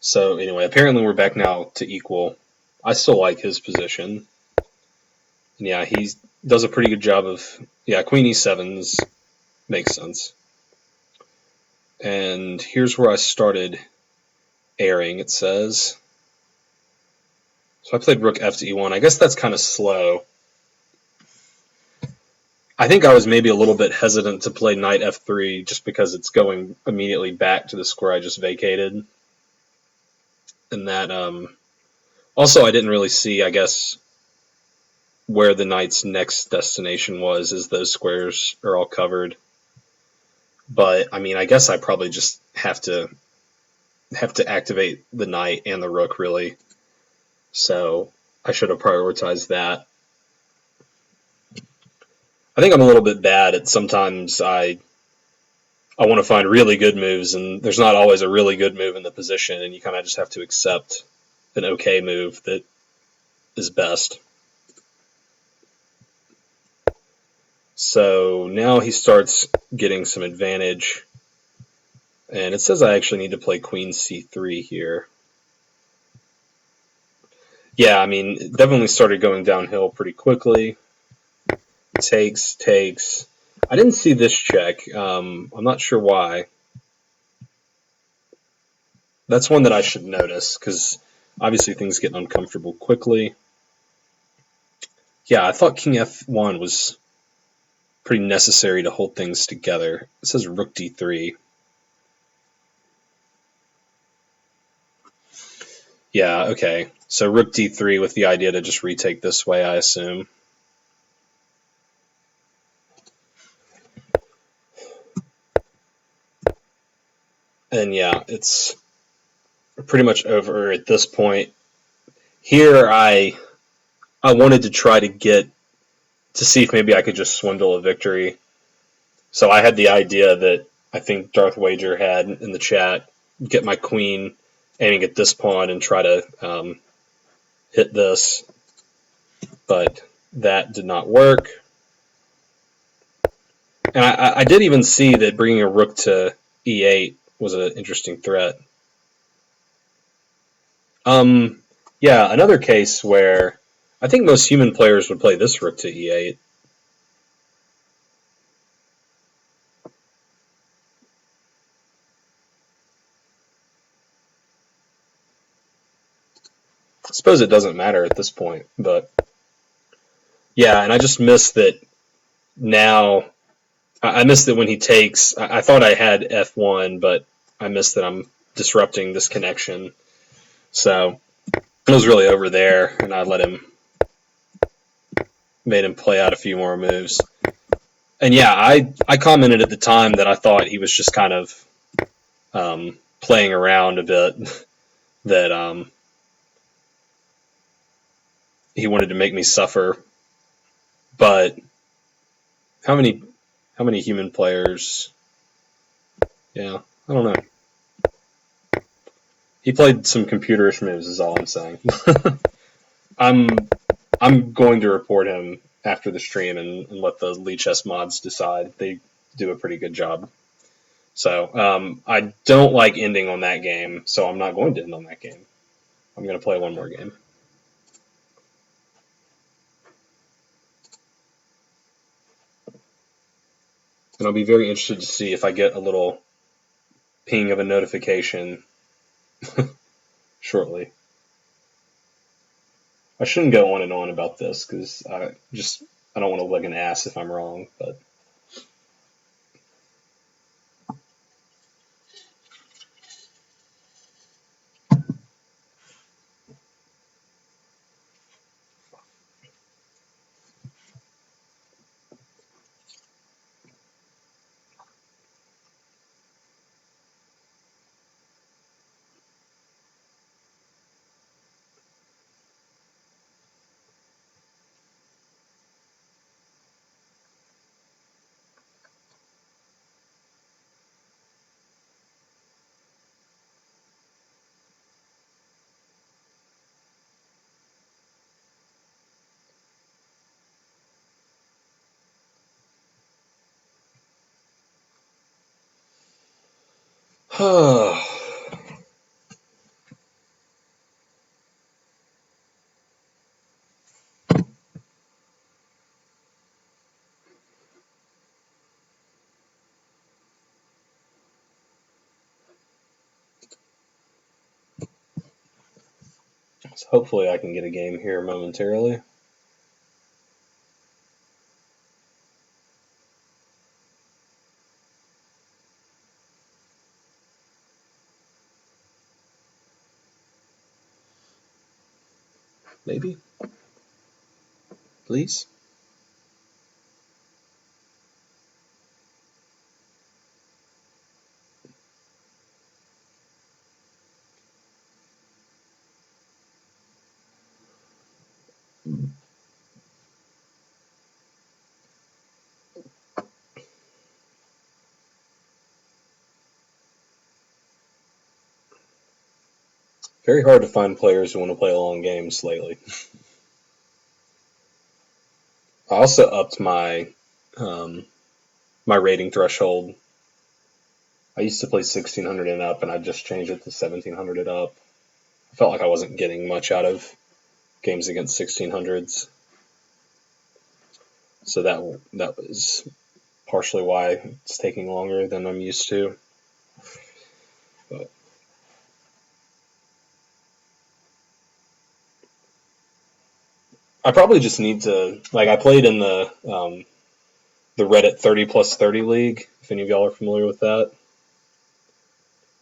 A: So anyway, apparently we're back now to equal. I still like his position. And yeah, he does a pretty good job of, yeah, queen e7s makes sense. And here's where I started airing, it says. So I played rook f to e1. I guess that's kind of slow. I think I was maybe a little bit hesitant to play knight f3 just because it's going immediately back to the square I just vacated. And that, also I didn't really see, I guess, where the knight's next destination was, as those squares are all covered. But I mean, I guess I probably just have to activate the knight and the rook, really. So I should have prioritized that. I think I'm a little bit bad at sometimes I want to find really good moves, and there's not always a really good move in the position, and you kind of just have to accept an okay move that is best. So now he starts getting some advantage, and it says I actually need to play queen c3 here. Yeah, I mean, it definitely started going downhill pretty quickly. Takes. I didn't see this check. I'm not sure why. That's one that I should notice, because obviously things get uncomfortable quickly. Yeah, I thought king f1 was pretty necessary to hold things together. It says rook d3. Yeah, okay. So rook d3 with the idea to just retake this way, I assume. And yeah, it's pretty much over at this point. Here I wanted to try to get to see if maybe I could just swindle a victory. So I had the idea that I think Darth Wager had in the chat, get my queen aiming at this pawn and try to hit this, but that did not work. And I did even see that bringing a rook to e8 was an interesting threat. Yeah, another case where I think most human players would play this rook to e8. I suppose it doesn't matter at this point, but yeah, and I just missed that now. I missed that when he takes. I thought I had f1, but I missed that I'm disrupting this connection. So it was really over there, and I made him play out a few more moves. And yeah, I commented at the time that I thought he was just kind of playing around a bit, that he wanted to make me suffer. But how many human players? Yeah, I don't know. He played some computerish moves, is all I'm saying. I'm I'm going to report him after the stream and let the Lichess mods decide. They do a pretty good job. So I don't like ending on that game, so I'm not going to end on that game. I'm going to play one more game. And I'll be very interested to see if I get a little ping of a notification shortly. I shouldn't go on and on about this because I don't want to look an ass if I'm wrong, but So hopefully I can get a game here momentarily. Maybe? Please? Very hard to find players who want to play long games lately. I also upped um, my rating threshold. I used to play 1600 and up, and I just changed it to 1700 and up. I felt like I wasn't getting much out of games against 1600s, so that was partially why it's taking longer than I'm used to. But I probably just need to I played in the Reddit 30 plus 30 league. If any of y'all are familiar with that,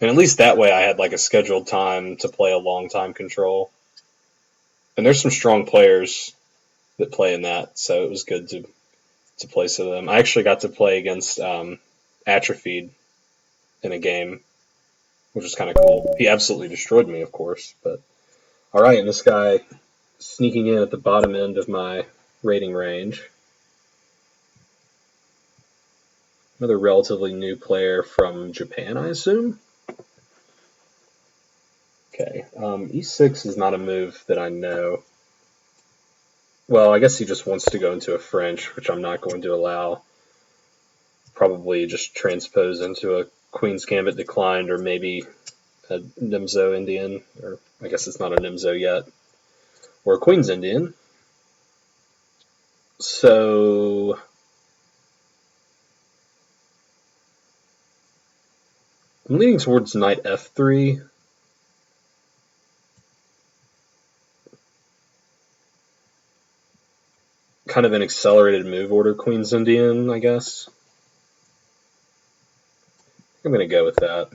A: and at least that way I had like a scheduled time to play a long time control. And there's some strong players that play in that, so it was good to play some of them. I actually got to play against Atrophied in a game, which was kind of cool. He absolutely destroyed me, of course, but all right. And this guy sneaking in at the bottom end of my rating range. Another relatively new player from Japan, I assume. Okay, e6 is not a move that I know. Well, I guess he just wants to go into a French, which I'm not going to allow. Probably just transpose into a Queen's Gambit declined, or maybe a Nimzo Indian, or I guess it's not a Nimzo yet, or a Queen's Indian. So I'm leaning towards knight f3. Kind of an accelerated move order Queen's Indian, I guess. I'm going to go with that.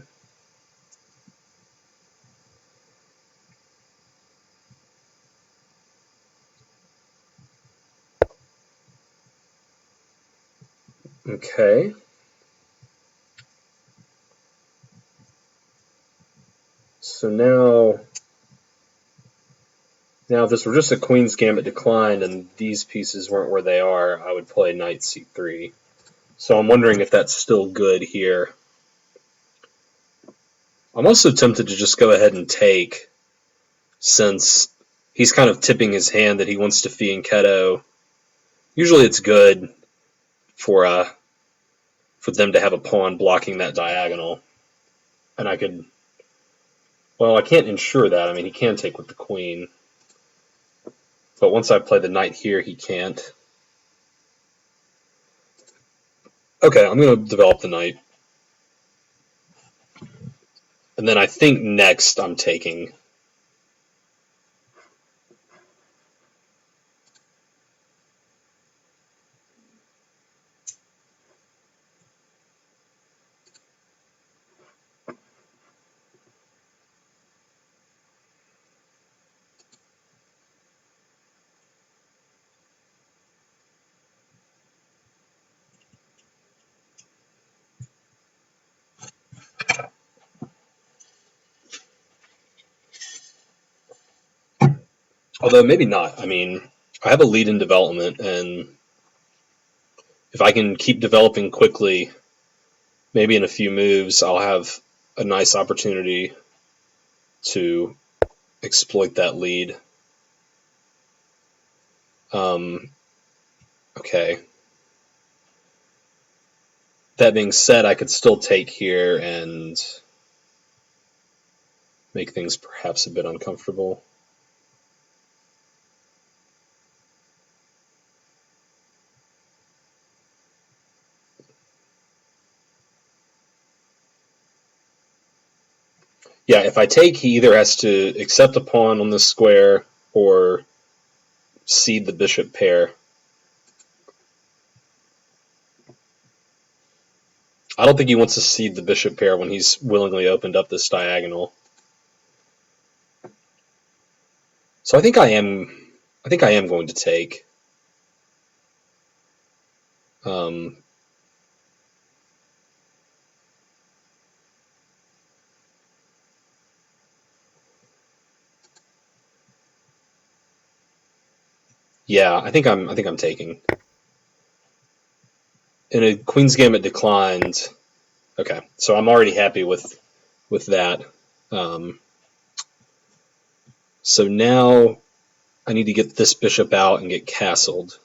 A: Okay. So now if this were just a Queen's Gambit declined and these pieces weren't where they are, I would play knight c3. So I'm wondering if that's still good here. I'm also tempted to just go ahead and take, since he's kind of tipping his hand that he wants to fianchetto. Usually it's good for them to have a pawn blocking that diagonal. And I could, well, I can't ensure that. I mean, he can take with the queen. But once I play the knight here, he can't. Okay, I'm going to develop the knight. And then I think next I'm taking. Although maybe not. I mean, I have a lead in development, and if I can keep developing quickly, maybe in a few moves, I'll have a nice opportunity to exploit that lead. Okay. That being said, I could still take here and make things perhaps a bit uncomfortable. Yeah, if I take, he either has to accept a pawn on this square or cede the bishop pair. I don't think he wants to cede the bishop pair when he's willingly opened up this diagonal. So I think I am going to take. Um, yeah, I think I'm taking. And a Queen's Gambit declined. Okay, so I'm already happy with that. Um, so now I need to get this bishop out and get castled.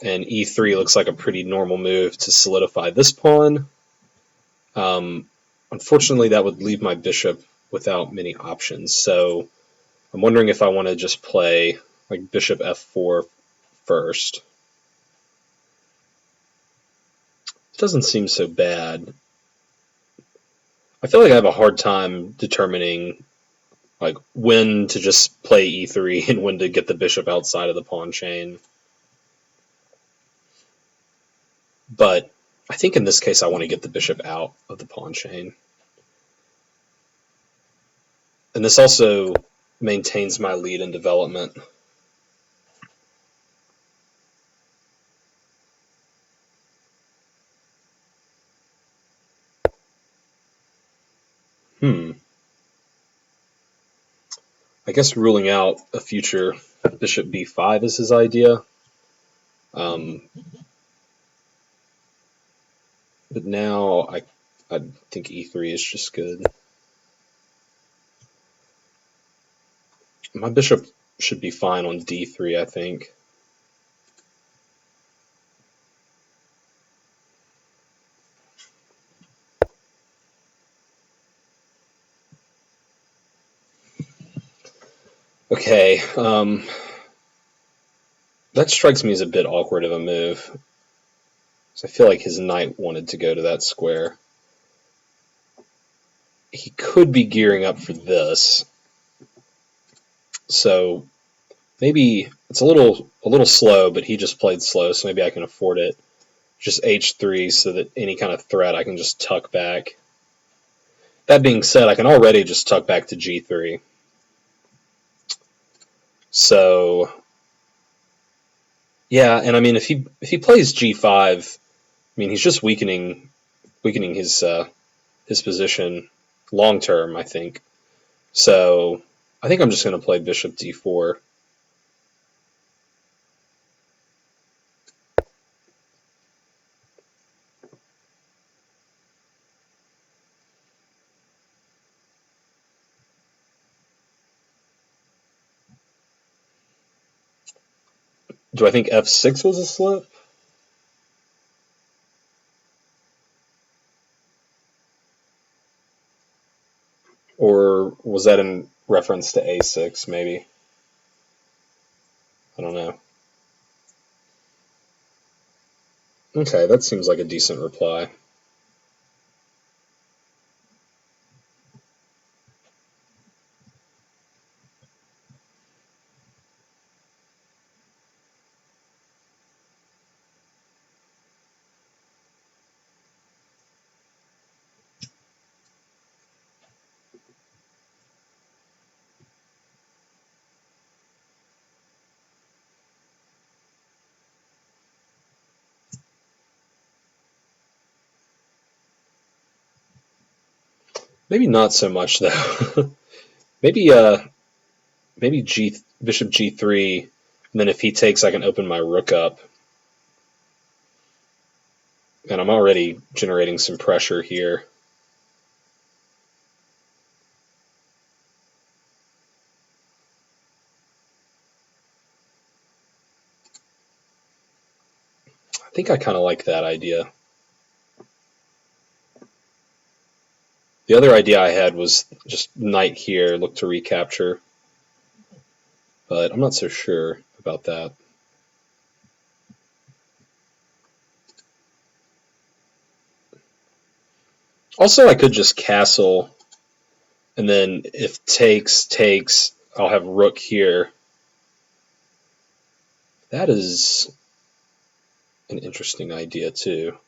A: And e3 looks like a pretty normal move to solidify this pawn. Um, Unfortunately, that would leave my bishop without many options. So I'm wondering if I want to just play like bishop f4 first. It doesn't seem so bad. I feel like I have a hard time determining like when to just play e3 and when to get the bishop outside of the pawn chain. But I think in this case I want to get the bishop out of the pawn chain. And this also maintains my lead in development. I guess ruling out a future bishop b5 is his idea. Um, but now I think e3 is just good. My bishop should be fine on d3, I think. Okay, that strikes me as a bit awkward of a move. So I feel like his knight wanted to go to that square. He could be gearing up for this. So maybe it's a little slow, but he just played slow, so maybe I can afford it. Just h3 so that any kind of threat I can just tuck back. That being said, I can already just tuck back to g3. So yeah, and I mean if he plays g5, I mean he's just weakening his position long term, I think. So I think I'm just going to play bishop d4. Do I think f6 was a slip? Or was that in reference to a6, maybe? I don't know. Okay, that seems like a decent reply. Maybe not so much though. maybe maybe bishop g3, and then if he takes, I can open my rook up. And I'm already generating some pressure here. I think I kind of like that idea. The other idea I had was just knight here, look to recapture. But I'm not so sure about that. Also, I could just castle And then if takes, I'll have rook here. That is an interesting idea too.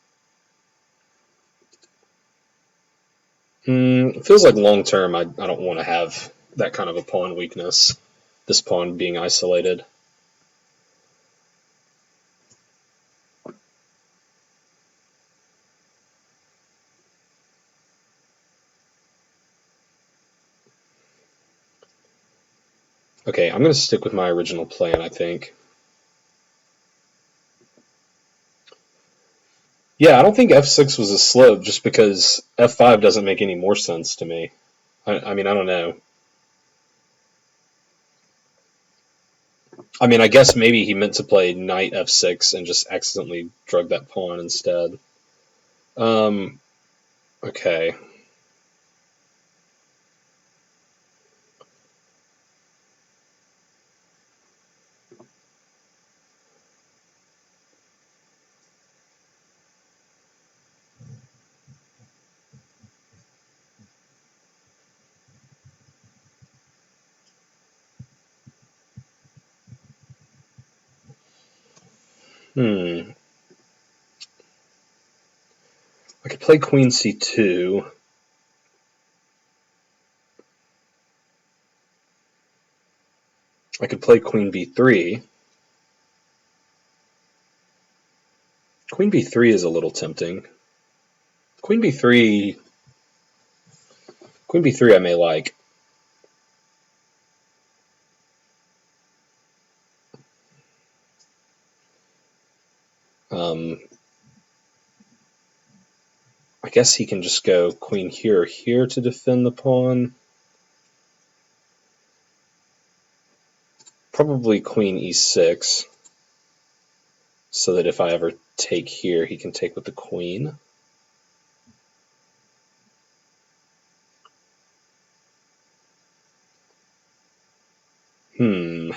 A: It feels like long term, I don't want to have that kind of a pawn weakness. This pawn being isolated. Okay, I'm going to stick with my original plan, I think. Yeah, I don't think f6 was a slope just because f5 doesn't make any more sense to me. I mean, I don't know. I mean, I guess maybe he meant to play knight f6 and just accidentally drug that pawn instead. Um, okay. Hmm. I could play queen c2. I could play queen b3. Queen b3 is a little tempting. Queen b3. Queen b3 I may like. Um, I guess he can just go queen here or here to defend the pawn. Probably queen e6, so that if I ever take here, he can take with the queen. Hmm.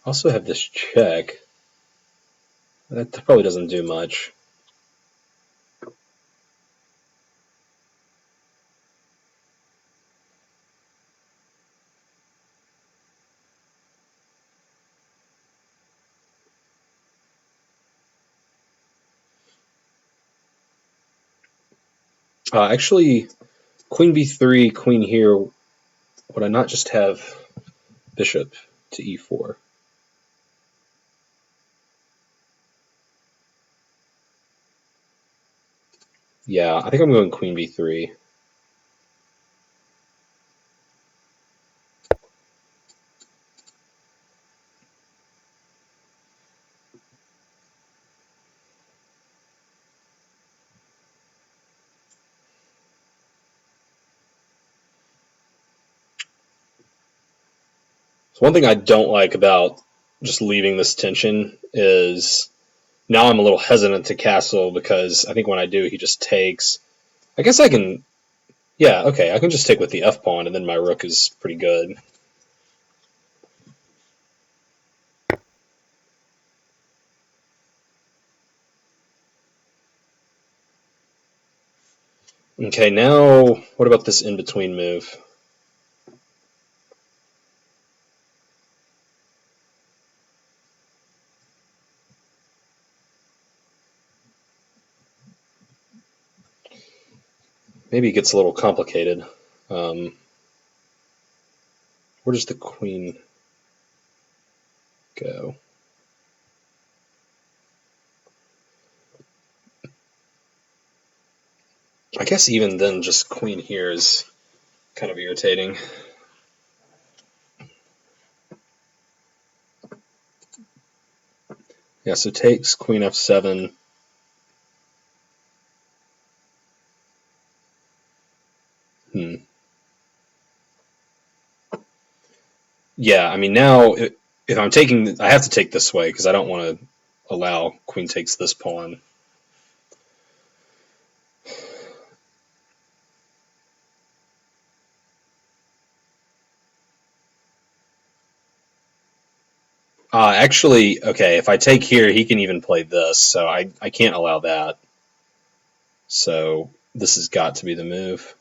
A: Also have this check. That probably doesn't do much. Actually, queen b3, queen here. Would I not just have bishop to e4? Yeah, I think I'm going queen b3. So one thing I don't like about just leaving this tension is now I'm a little hesitant to castle because I think when I do, he just takes. I guess I can. Yeah, okay, I can just take with the f pawn, and then my rook is pretty good. Okay, now what about this in between move? Maybe it gets a little complicated. Um, where does the queen go? I guess even then, just queen here is kind of irritating. Yeah, so takes queen f7. Hmm. Yeah, I mean now if I'm taking, I have to take this way because I don't want to allow queen takes this pawn. Actually, okay, if I take here, he can even play this, so I can't allow that. So this has got to be the move.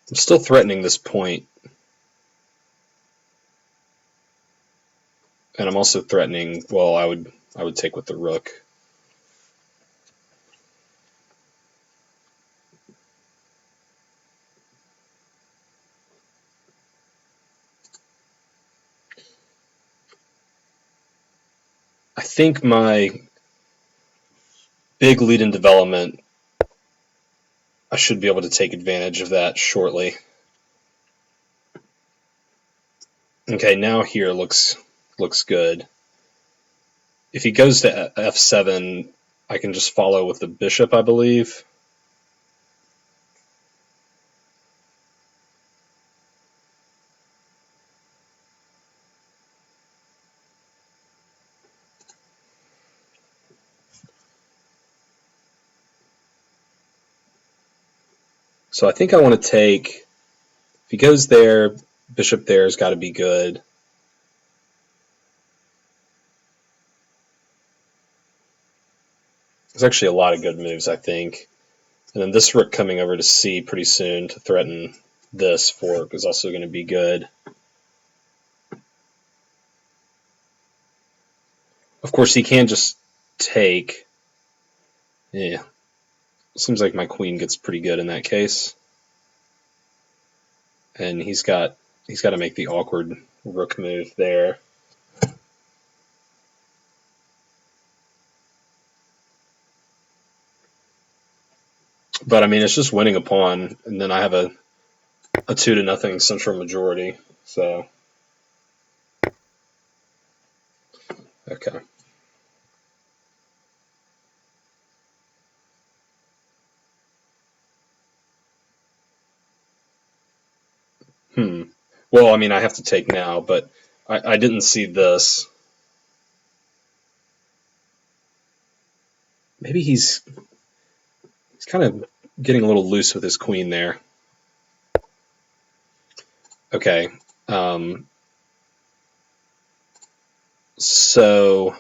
A: I'm still threatening this point, and I'm also threatening. Well, I would take with the rook. I think my big lead in development, I should be able to take advantage of that shortly. Okay, now here looks good. If he goes to f7, I can just follow with the bishop, I believe. So I think I want to take, if he goes there, bishop there has got to be good. There's actually a lot of good moves, I think. And then this rook coming over to c pretty soon to threaten this fork is also going to be good. Of course, he can just take. Yeah, seems like my queen gets pretty good in that case. And he's got to make the awkward rook move there. But I mean, it's just winning a pawn, and then I have a 2-0 central majority. So okay. Well, I mean, I have to take now, but I didn't see this. Maybe he's kind of getting a little loose with his queen there. Okay. Um, so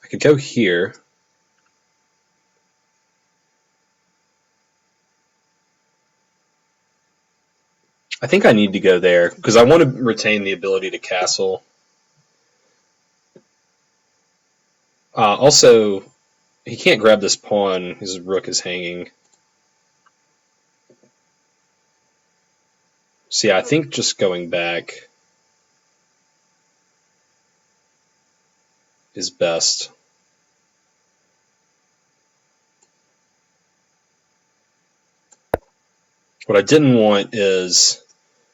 A: I could go here. I think I need to go there because I want to retain the ability to castle. Also, he can't grab this pawn. His rook is hanging. So yeah, I think just going back is best. What I didn't want is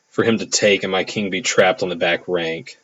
A: for him to take and my king be trapped on the back rank.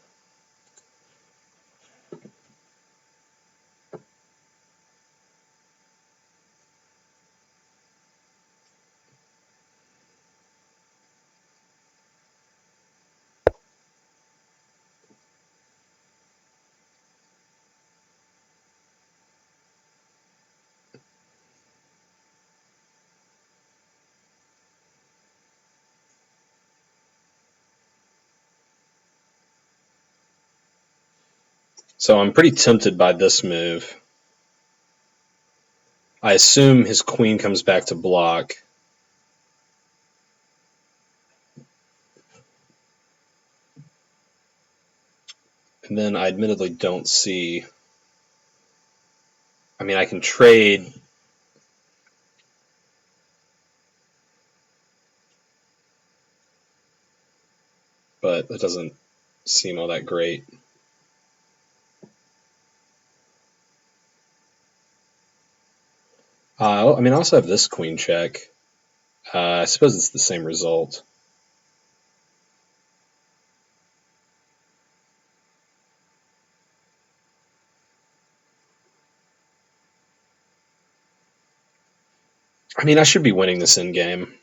A: So I'm pretty tempted by this move. I assume his queen comes back to block. And then I admittedly don't see. I mean, I can trade. But that doesn't seem all that great. I mean, I also have this queen check. I suppose it's the same result. I mean, I should be winning this in game.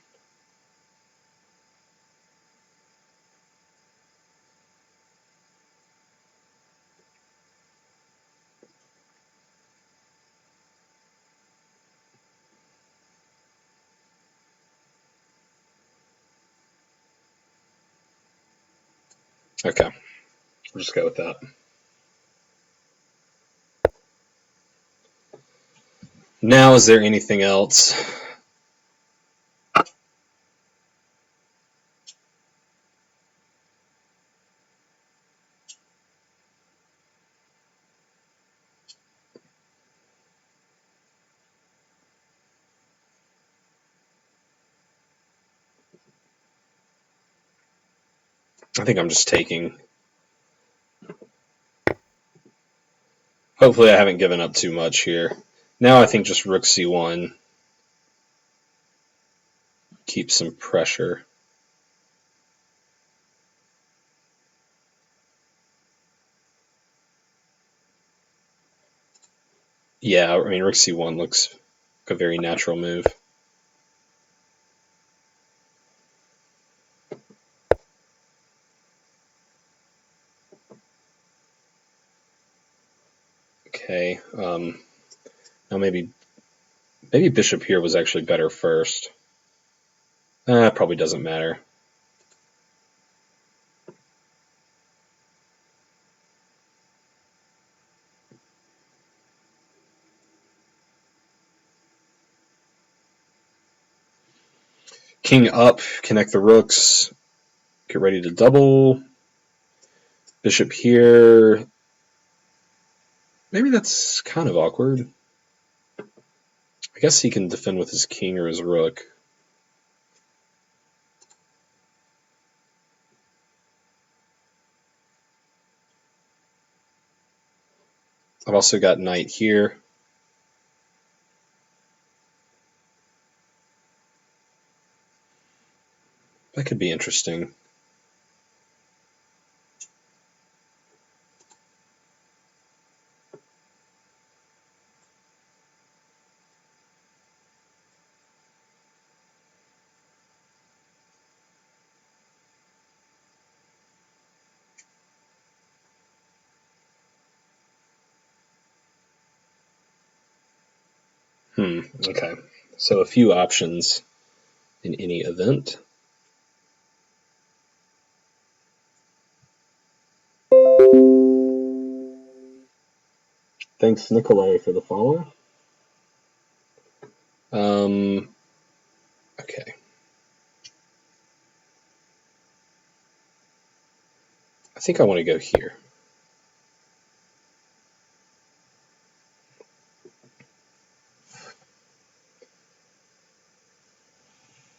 A: Okay, we'll just go with that. Now, is there anything else? I think I'm just taking. Hopefully I haven't given up too much here. Now I think just rook c1 keeps some pressure. Yeah, I mean, rook c1 looks like a very natural move. Okay, now maybe bishop here was actually better first. Probably doesn't matter. King up, connect the rooks, get ready to double. Bishop here. Maybe that's kind of awkward. I guess he can defend with his king or his rook. I've also got knight here. That could be interesting. Okay. So a few options in any event. Thanks, Nikolay, for the follow. Okay. I think I want to go here.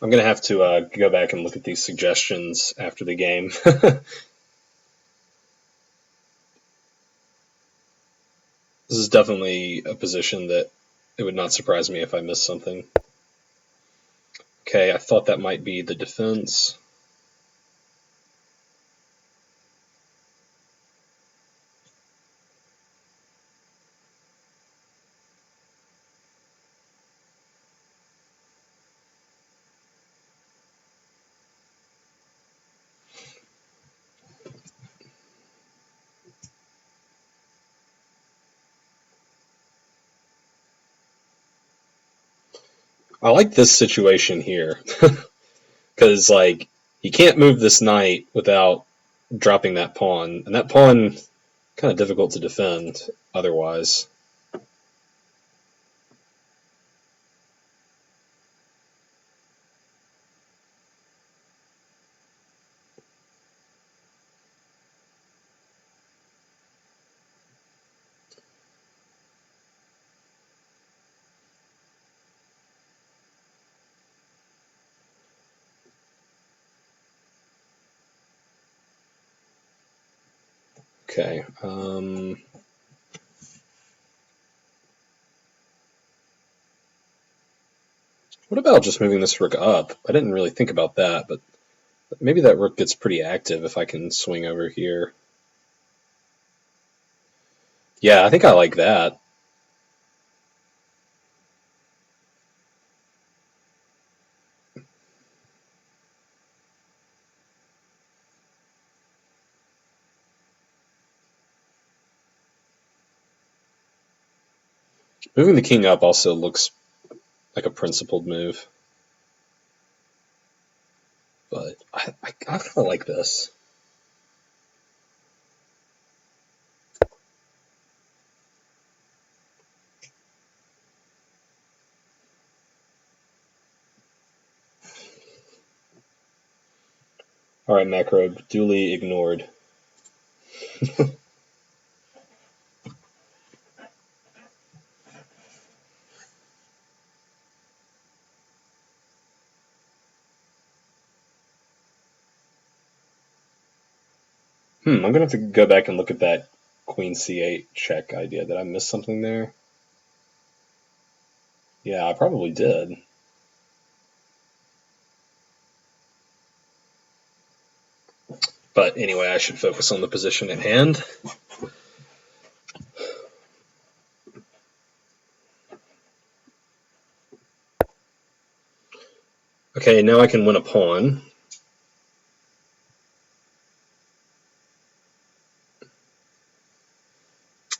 A: I'm going to have to go back and look at these suggestions after the game. This is definitely a position that it would not surprise me if I missed something. Okay, I thought that might be the defense. I like this situation here because, like, he can't move this knight without dropping that pawn, and that pawn kind of difficult to defend otherwise. Okay. What about just moving this rook up? I didn't really think about that, but maybe that rook gets pretty active if I can swing over here. Yeah, I think I like that. Moving the king up also looks like a principled move. But I kind of like this. Alright, macro, duly ignored. I'm going to have to go back and look at that queen c8 check idea. Did I miss something there? Yeah, I probably did. But anyway, I should focus on the position at hand. Okay, now I can win a pawn.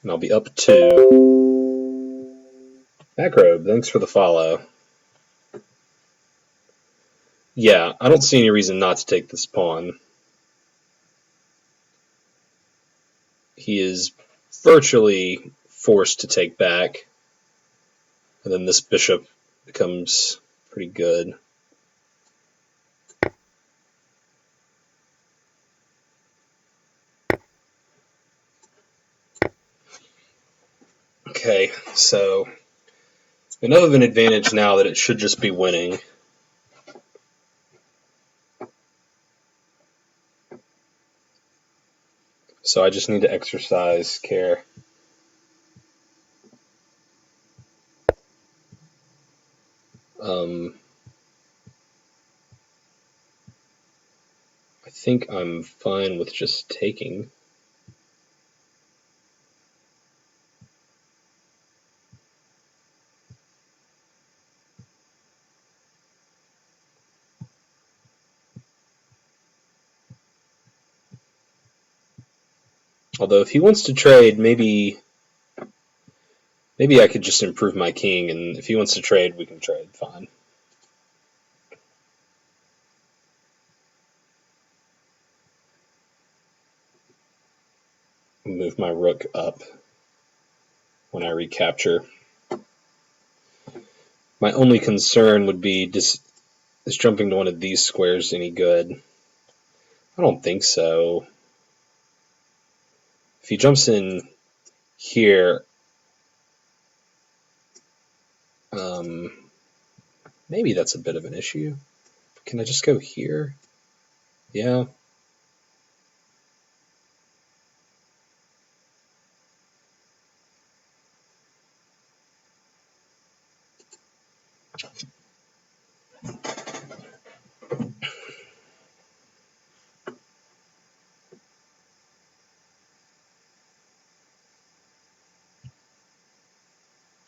A: And I'll be up 2. Macrobe, thanks for the follow. Yeah, I don't see any reason not to take this pawn. He is virtually forced to take back. And then this bishop becomes pretty good. Okay, so enough of an advantage now that it should just be winning. So I just need to exercise care. I think I'm fine with just taking. Although if he wants to trade, maybe I could just improve my king, and if he wants to trade, we can trade. Fine. Move my rook up when I recapture. My only concern would be, is jumping to one of these squares any good? I don't think so. If he jumps in here, maybe that's a bit of an issue. Can I just go here? Yeah.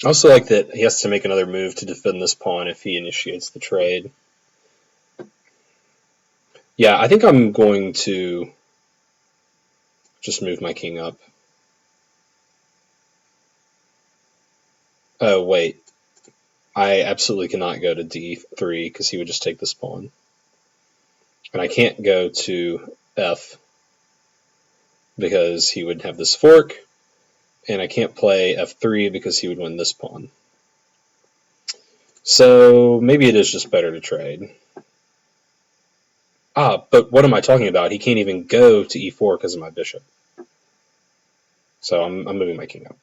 A: I also like that he has to make another move to defend this pawn if he initiates the trade. Yeah, I think I'm going to just move my king up. Oh, wait. I absolutely cannot go to d3 because he would just take this pawn. And I can't go to f because he would have this fork. And I can't play f3 because he would win this pawn. So maybe it is just better to trade. But what am I talking about? He can't even go to e4 because of my bishop. So I'm moving my king up.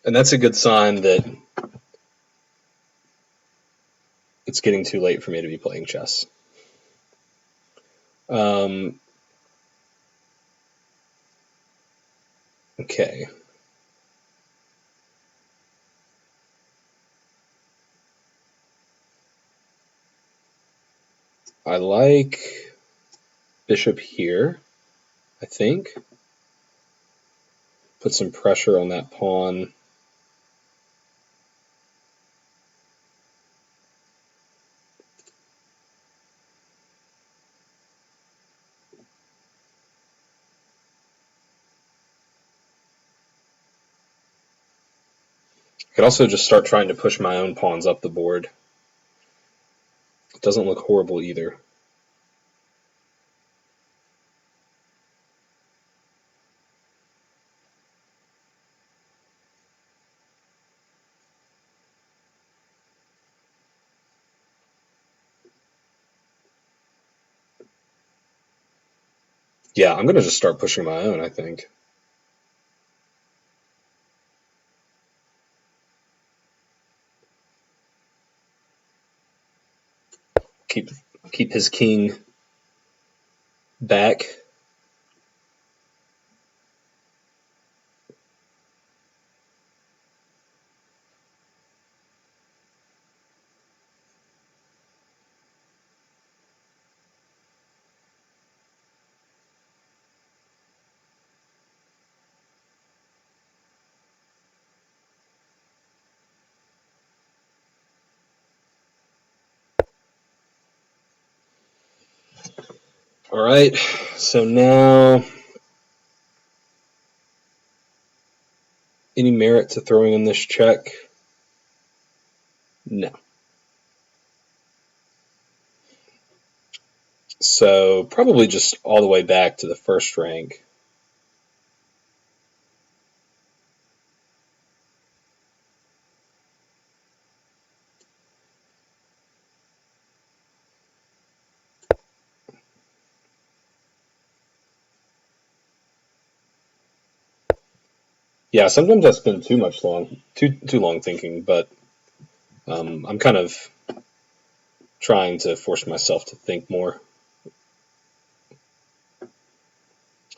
A: And that's a good sign that it's getting too late for me to be playing chess. Okay. I like bishop here, I think. Put some pressure on that pawn. I could also just start trying to push my own pawns up the board. It doesn't look horrible either. Yeah, I'm gonna just start pushing my own, I think. Keep keep his king back. All right, so now any merit to throwing in this check? No. So probably just all the way back to the first rank. Yeah, sometimes I spend too long thinking, but I'm kind of trying to force myself to think more.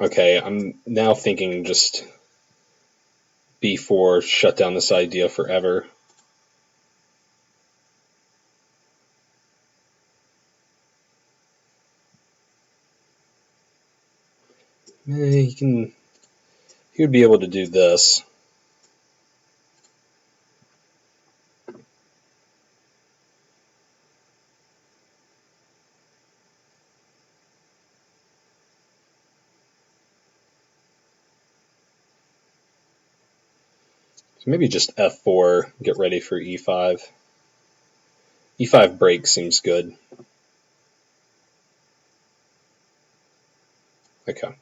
A: Okay, I'm now thinking just B4 shut down this idea forever. He would be able to do this. So maybe just F4, get ready for E5. E5 break seems good. Okay.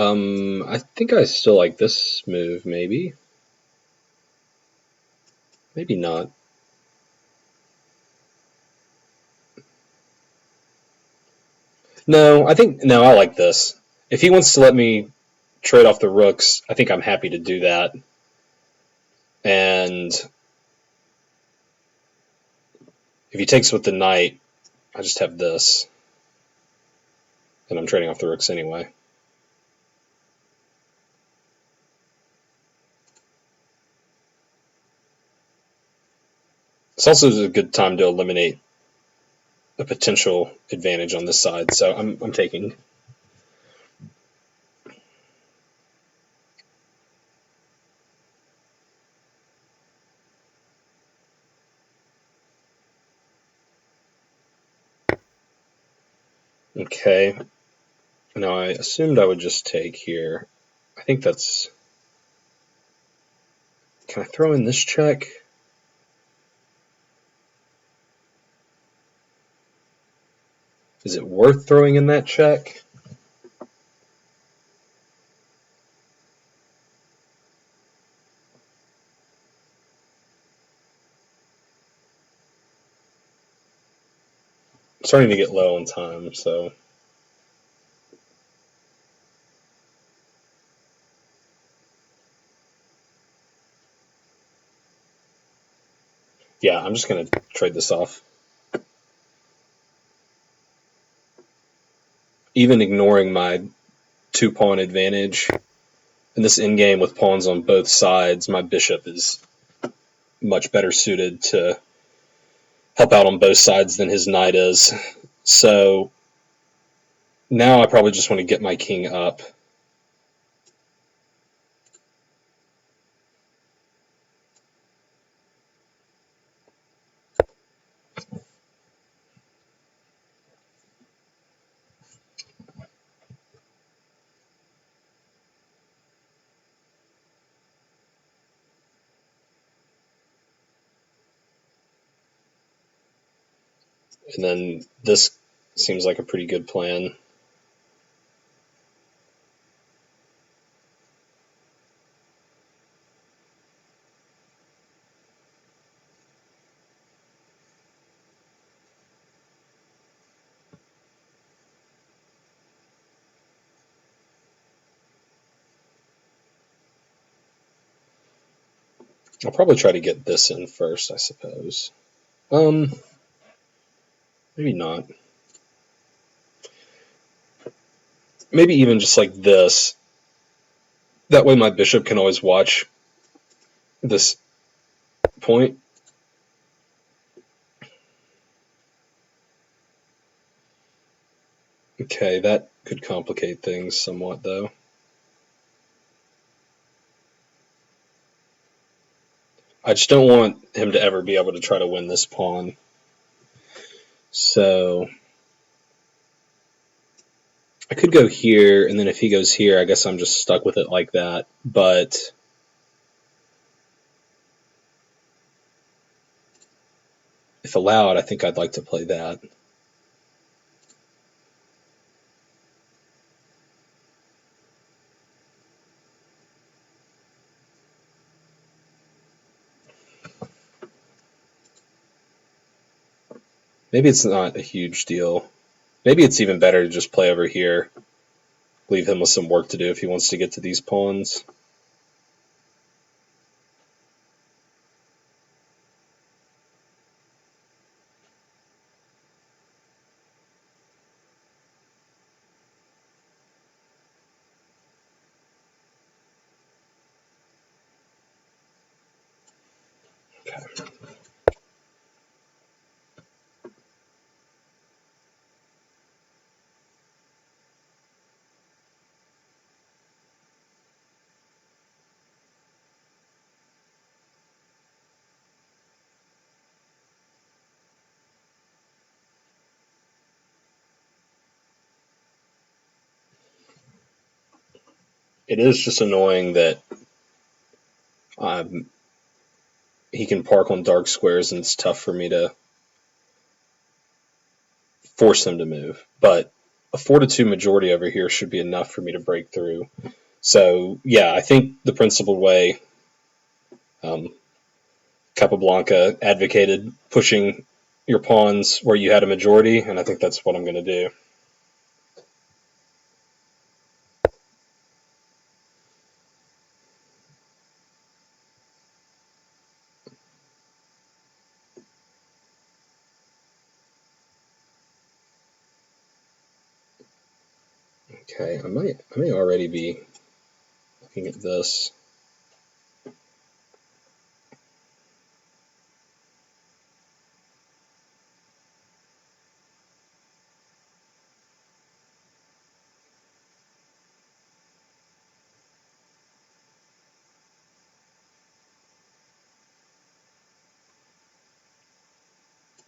A: I think I still like this move, maybe. Maybe not. No, I like this. If he wants to let me trade off the rooks, I think I'm happy to do that. And if he takes with the knight, I just have this. And I'm trading off the rooks anyway. It's also a good time to eliminate a potential advantage on this side, so I'm taking. Okay. Now I assumed I would just take here. I think that's. Can I throw in this check? Is it worth throwing in that check? I'm starting to get low on time, so. Yeah, I'm just going to trade this off. Even ignoring my 2-pawn advantage, in this endgame with pawns on both sides, my bishop is much better suited to help out on both sides than his knight is. So now I probably just want to get my king up. And then this seems like a pretty good plan. I'll probably try to get this in first, I suppose. Um, Maybe not. Maybe even just like this. That way my bishop can always watch this point. Okay, that could complicate things somewhat, though. I just don't want him to ever be able to try to win this pawn. So I could go here, and then if he goes here, I guess I'm just stuck with it like that. But if allowed, I think I'd like to play that. Maybe it's not a huge deal. Maybe it's even better to just play over here. Leave him with some work to do if he wants to get to these pawns. Okay. It is just annoying that um, he can park on dark squares, and it's tough for me to force him to move. But a 4-2 majority over here should be enough for me to break through. So, yeah, I think the principled way, um, Capablanca advocated pushing your pawns where you had a majority, and I think that's what I'm going to do. Okay, I may already be looking at this.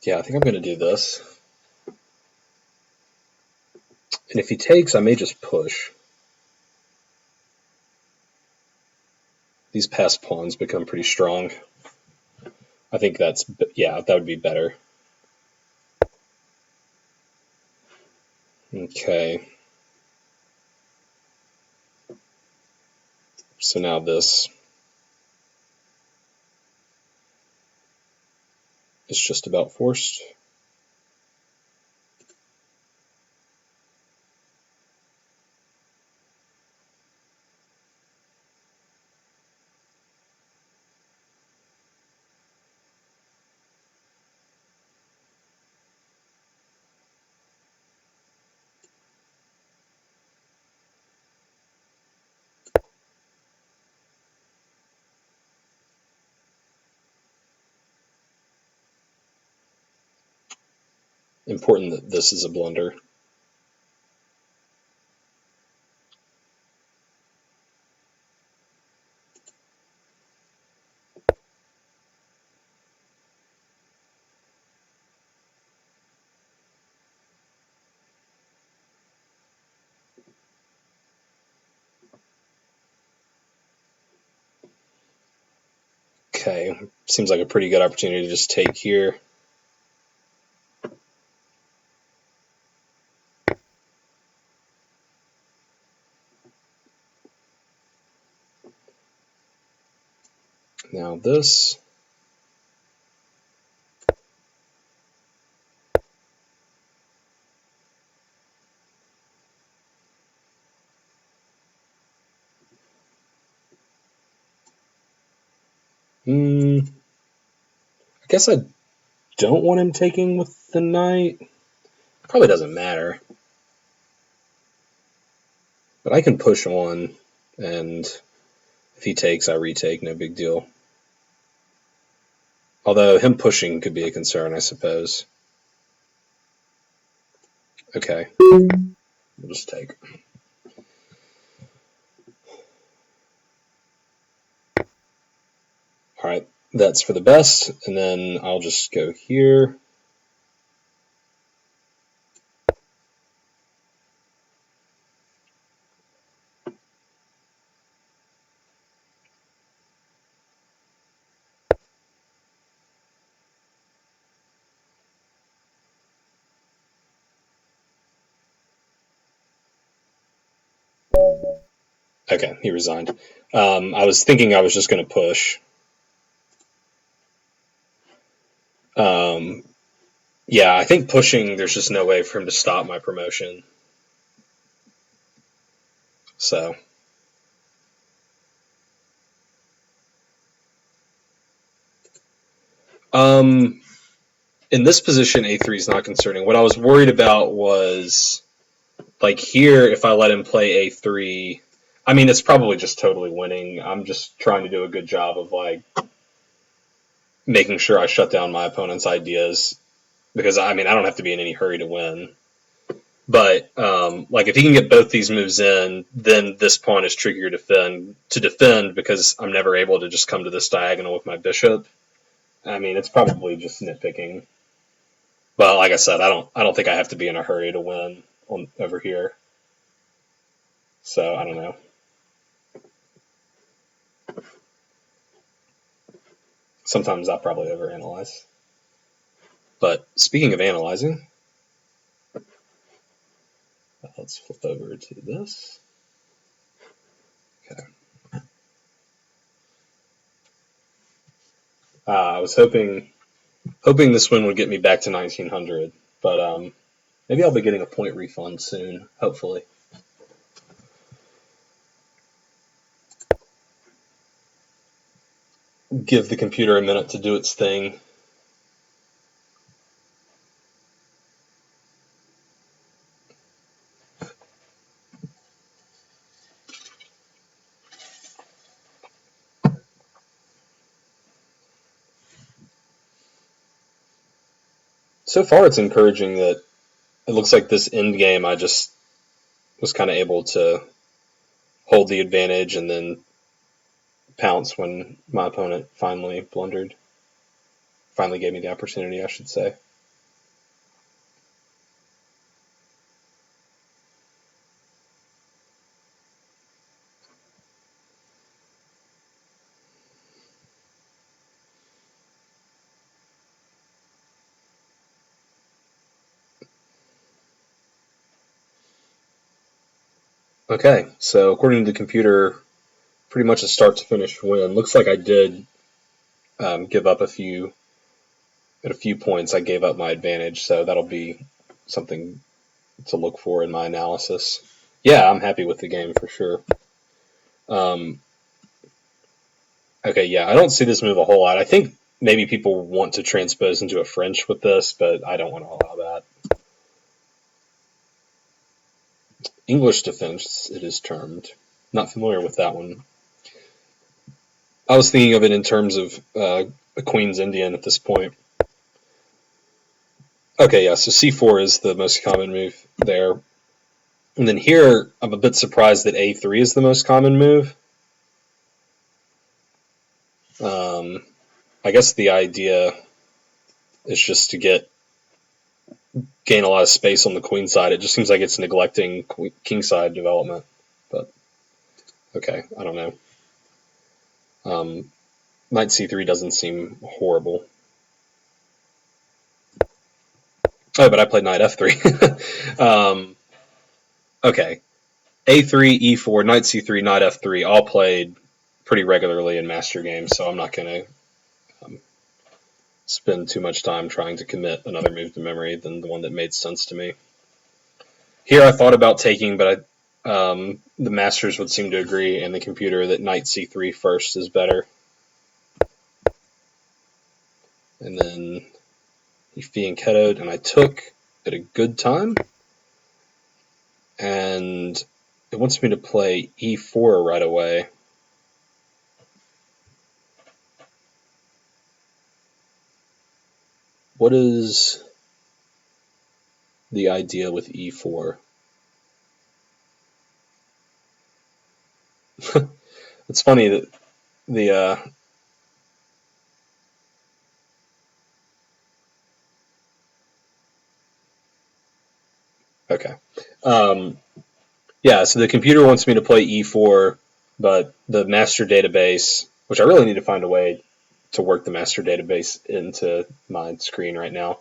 A: Yeah, I think I'm going to do this. And if he takes, I may just push. These passed pawns become pretty strong. I think that's, yeah, that would be better. Okay. So now this is just about forced. Important that this is a blunder. Okay, seems like a pretty good opportunity to just take here. Now this. I guess I don't want him taking with the knight. Probably doesn't matter. But I can push on, and if he takes, I retake, no big deal. Although him pushing could be a concern, I suppose. Okay. We'll just take. Alright, that's for the best, and then I'll just go here. Okay, he resigned. I was thinking I was just going to push. Yeah, I think pushing, there's just no way for him to stop my promotion. So. In this position, A3 is not concerning. What I was worried about was, like here, if I let him play A3, I mean, it's probably just totally winning. I'm just trying to do a good job of, like, making sure I shut down my opponent's ideas. Because, I mean, I don't have to be in any hurry to win. But, like, if he can get both these moves in, then this pawn is trickier to defend because I'm never able to just come to this diagonal with my bishop. I mean, it's probably just nitpicking. But like I said, I don't think I have to be in a hurry to win over here. So I don't know. Sometimes I probably overanalyze. But speaking of analyzing, let's flip over to this. Okay. I was hoping this win would get me back to 1900, but maybe I'll be getting a point refund soon. Hopefully. Give the computer a minute to do its thing. So far, it's encouraging that it looks like this end game I just was kind of able to hold the advantage and then pounce when my opponent finally blundered. Finally gave me the opportunity, I should say. Okay, so according to the computer, pretty much a start to finish win. Looks like I did give up at a few points. I gave up my advantage, so that'll be something to look for in my analysis. Yeah, I'm happy with the game for sure. Okay, yeah, I don't see this move a whole lot. I think maybe people want to transpose into a French with this, but I don't want to allow that. English defense, it is termed. Not familiar with that one. I was thinking of it in terms of a Queen's Indian at this point. Okay, yeah, so C4 is the most common move there. And then here, I'm a bit surprised that A3 is the most common move. I guess the idea is just to gain a lot of space on the queen side. It just seems like it's neglecting king side development. But, okay, I don't know. Knight C3 doesn't seem horrible. Oh, but I played knight F3. Okay. A3, E4, knight C3, knight F3, all played pretty regularly in master games, so I'm not going to spend too much time trying to commit another move to memory than the one that made sense to me. Here I thought about taking, but the masters would seem to agree, and the computer, that knight C3 first is better. being ketoed, and I took at a good time. And it wants me to play e4 right away. What is the idea with e4? It's funny that the okay. Yeah, so the computer wants me to play e4, but the master database, which I really need to find a way to work the master database into my screen right now.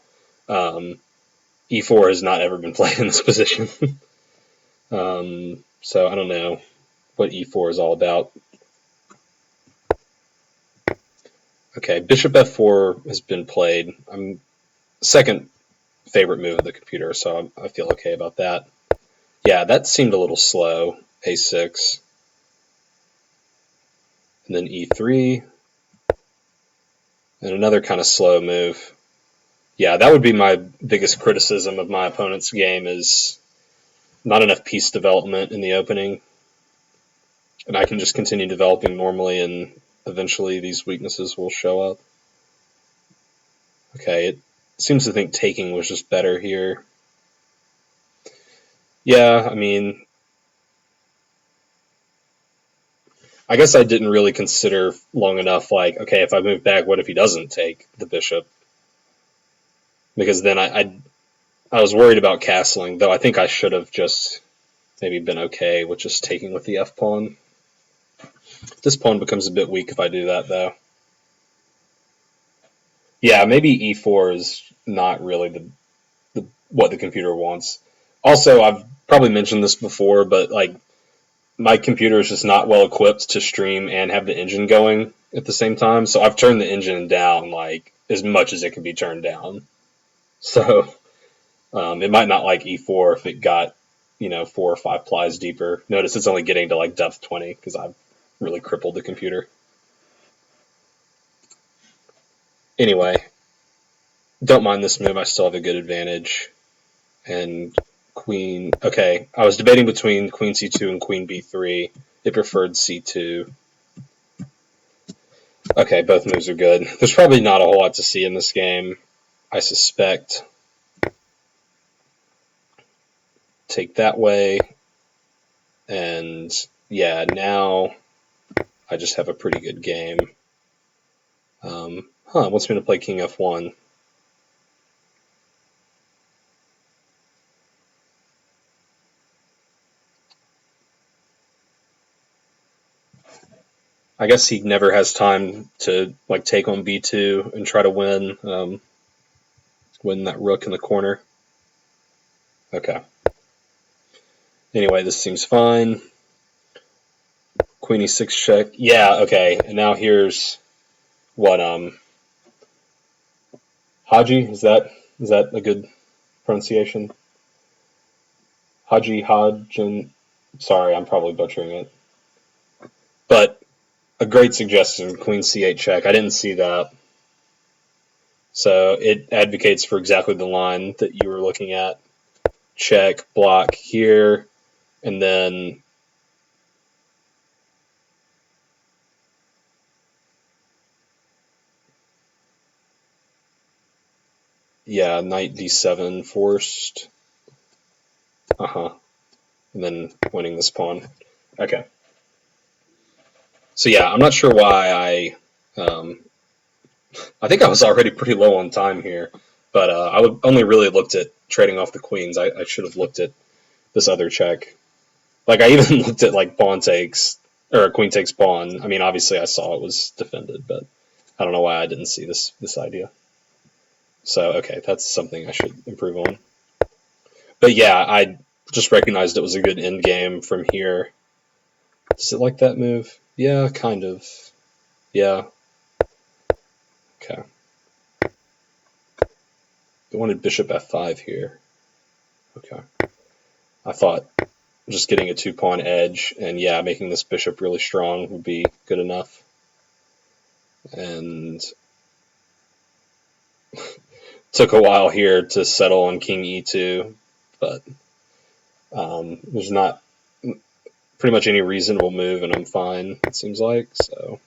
A: E4 has not ever been played in this position. So I don't know what e4 is all about. Okay, bishop f4 has been played. I'm second favorite move of the computer, so I feel okay about that. Yeah, that seemed a little slow. a6, and then e3, and another kind of slow move. Yeah, that would be my biggest criticism of my opponent's game is not enough piece development in the opening. And I can just continue developing normally, and eventually these weaknesses will show up. Okay, it seems to think taking was just better here. Yeah, I mean, I guess I didn't really consider long enough, like, okay, if I move back, what if he doesn't take the bishop? Because then I was worried about castling, though I think I should have just maybe been okay with just taking with the f-pawn. This pawn becomes a bit weak if I do that, though. Yeah, maybe e4 is not really what the computer wants. Also, I've probably mentioned this before, but like my computer is just not well equipped to stream and have the engine going at the same time. So I've turned the engine down like as much as it can be turned down. So it might not like e4 if it got 4 or 5 plies deeper. Notice it's only getting to like depth 20 because I've really crippled the computer. Anyway, don't mind this move. I still have a good advantage. And queen. Okay, I was debating between queen c2 and queen b3. It preferred c2. Okay, both moves are good. There's probably not a whole lot to see in this game, I suspect. Take that way. And yeah, now I just have a pretty good game. It wants me to play king f1. I guess he never has time to like take on b2 and try to win that rook in the corner. Okay. Anyway, this seems fine. Queen e6 check. Yeah, okay. And now here's what Haji, is that a good pronunciation? Hajin. Sorry, I'm probably butchering it. But a great suggestion, queen c8 check. I didn't see that. So it advocates for exactly the line that you were looking at. Check, block here, and then yeah, knight d7 forced. And then winning this pawn. Okay. So yeah, I'm not sure why I think I was already pretty low on time here, but I would only really looked at trading off the queens. I should have looked at this other check. Like I even looked at like pawn takes or queen takes pawn. I mean, obviously I saw it was defended, but I don't know why I didn't see this idea. So okay, that's something I should improve on. But yeah, I just recognized it was a good end game from here. Does it like that move? Yeah, kind of. Yeah. Okay. They wanted bishop f5 here. Okay. I thought just getting a 2-pawn edge and yeah, making this bishop really strong would be good enough. And took a while here to settle on king e2, but there's not pretty much any reasonable move, and I'm fine, it seems like. So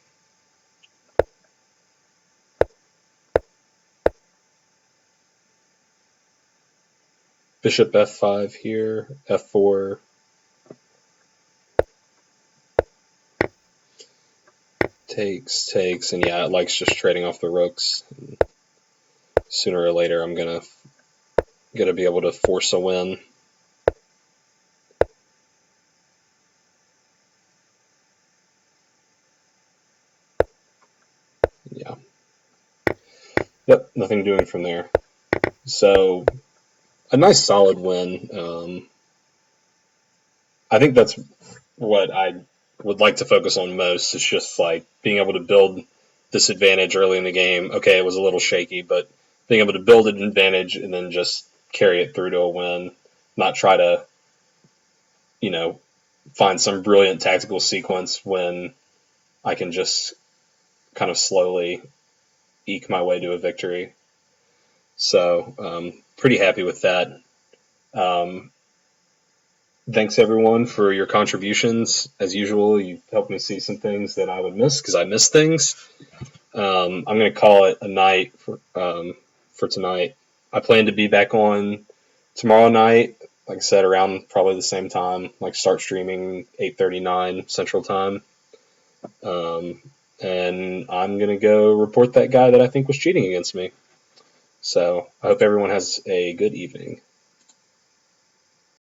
A: bishop f5 here, f4. Takes, and yeah, it likes just trading off the rooks. And sooner or later, I'm gonna be able to force a win. Yeah. Yep, nothing doing from there. So a nice solid win. I think that's what I would like to focus on most. Is just like being able to build this advantage early in the game. Okay, it was a little shaky, but being able to build an advantage and then just carry it through to a win. Not try to, find some brilliant tactical sequence when I can just kind of slowly eke my way to a victory. So, pretty happy with that. Um, Thanks everyone for your contributions. As usual, you helped me see some things that I would miss because I miss things. I'm going to call it a night for tonight. I plan to be back on tomorrow night. Like I said, around probably the same time. Like start streaming 8:39 Central Time. And I'm going to go report that guy that I think was cheating against me. So I hope everyone has a good evening.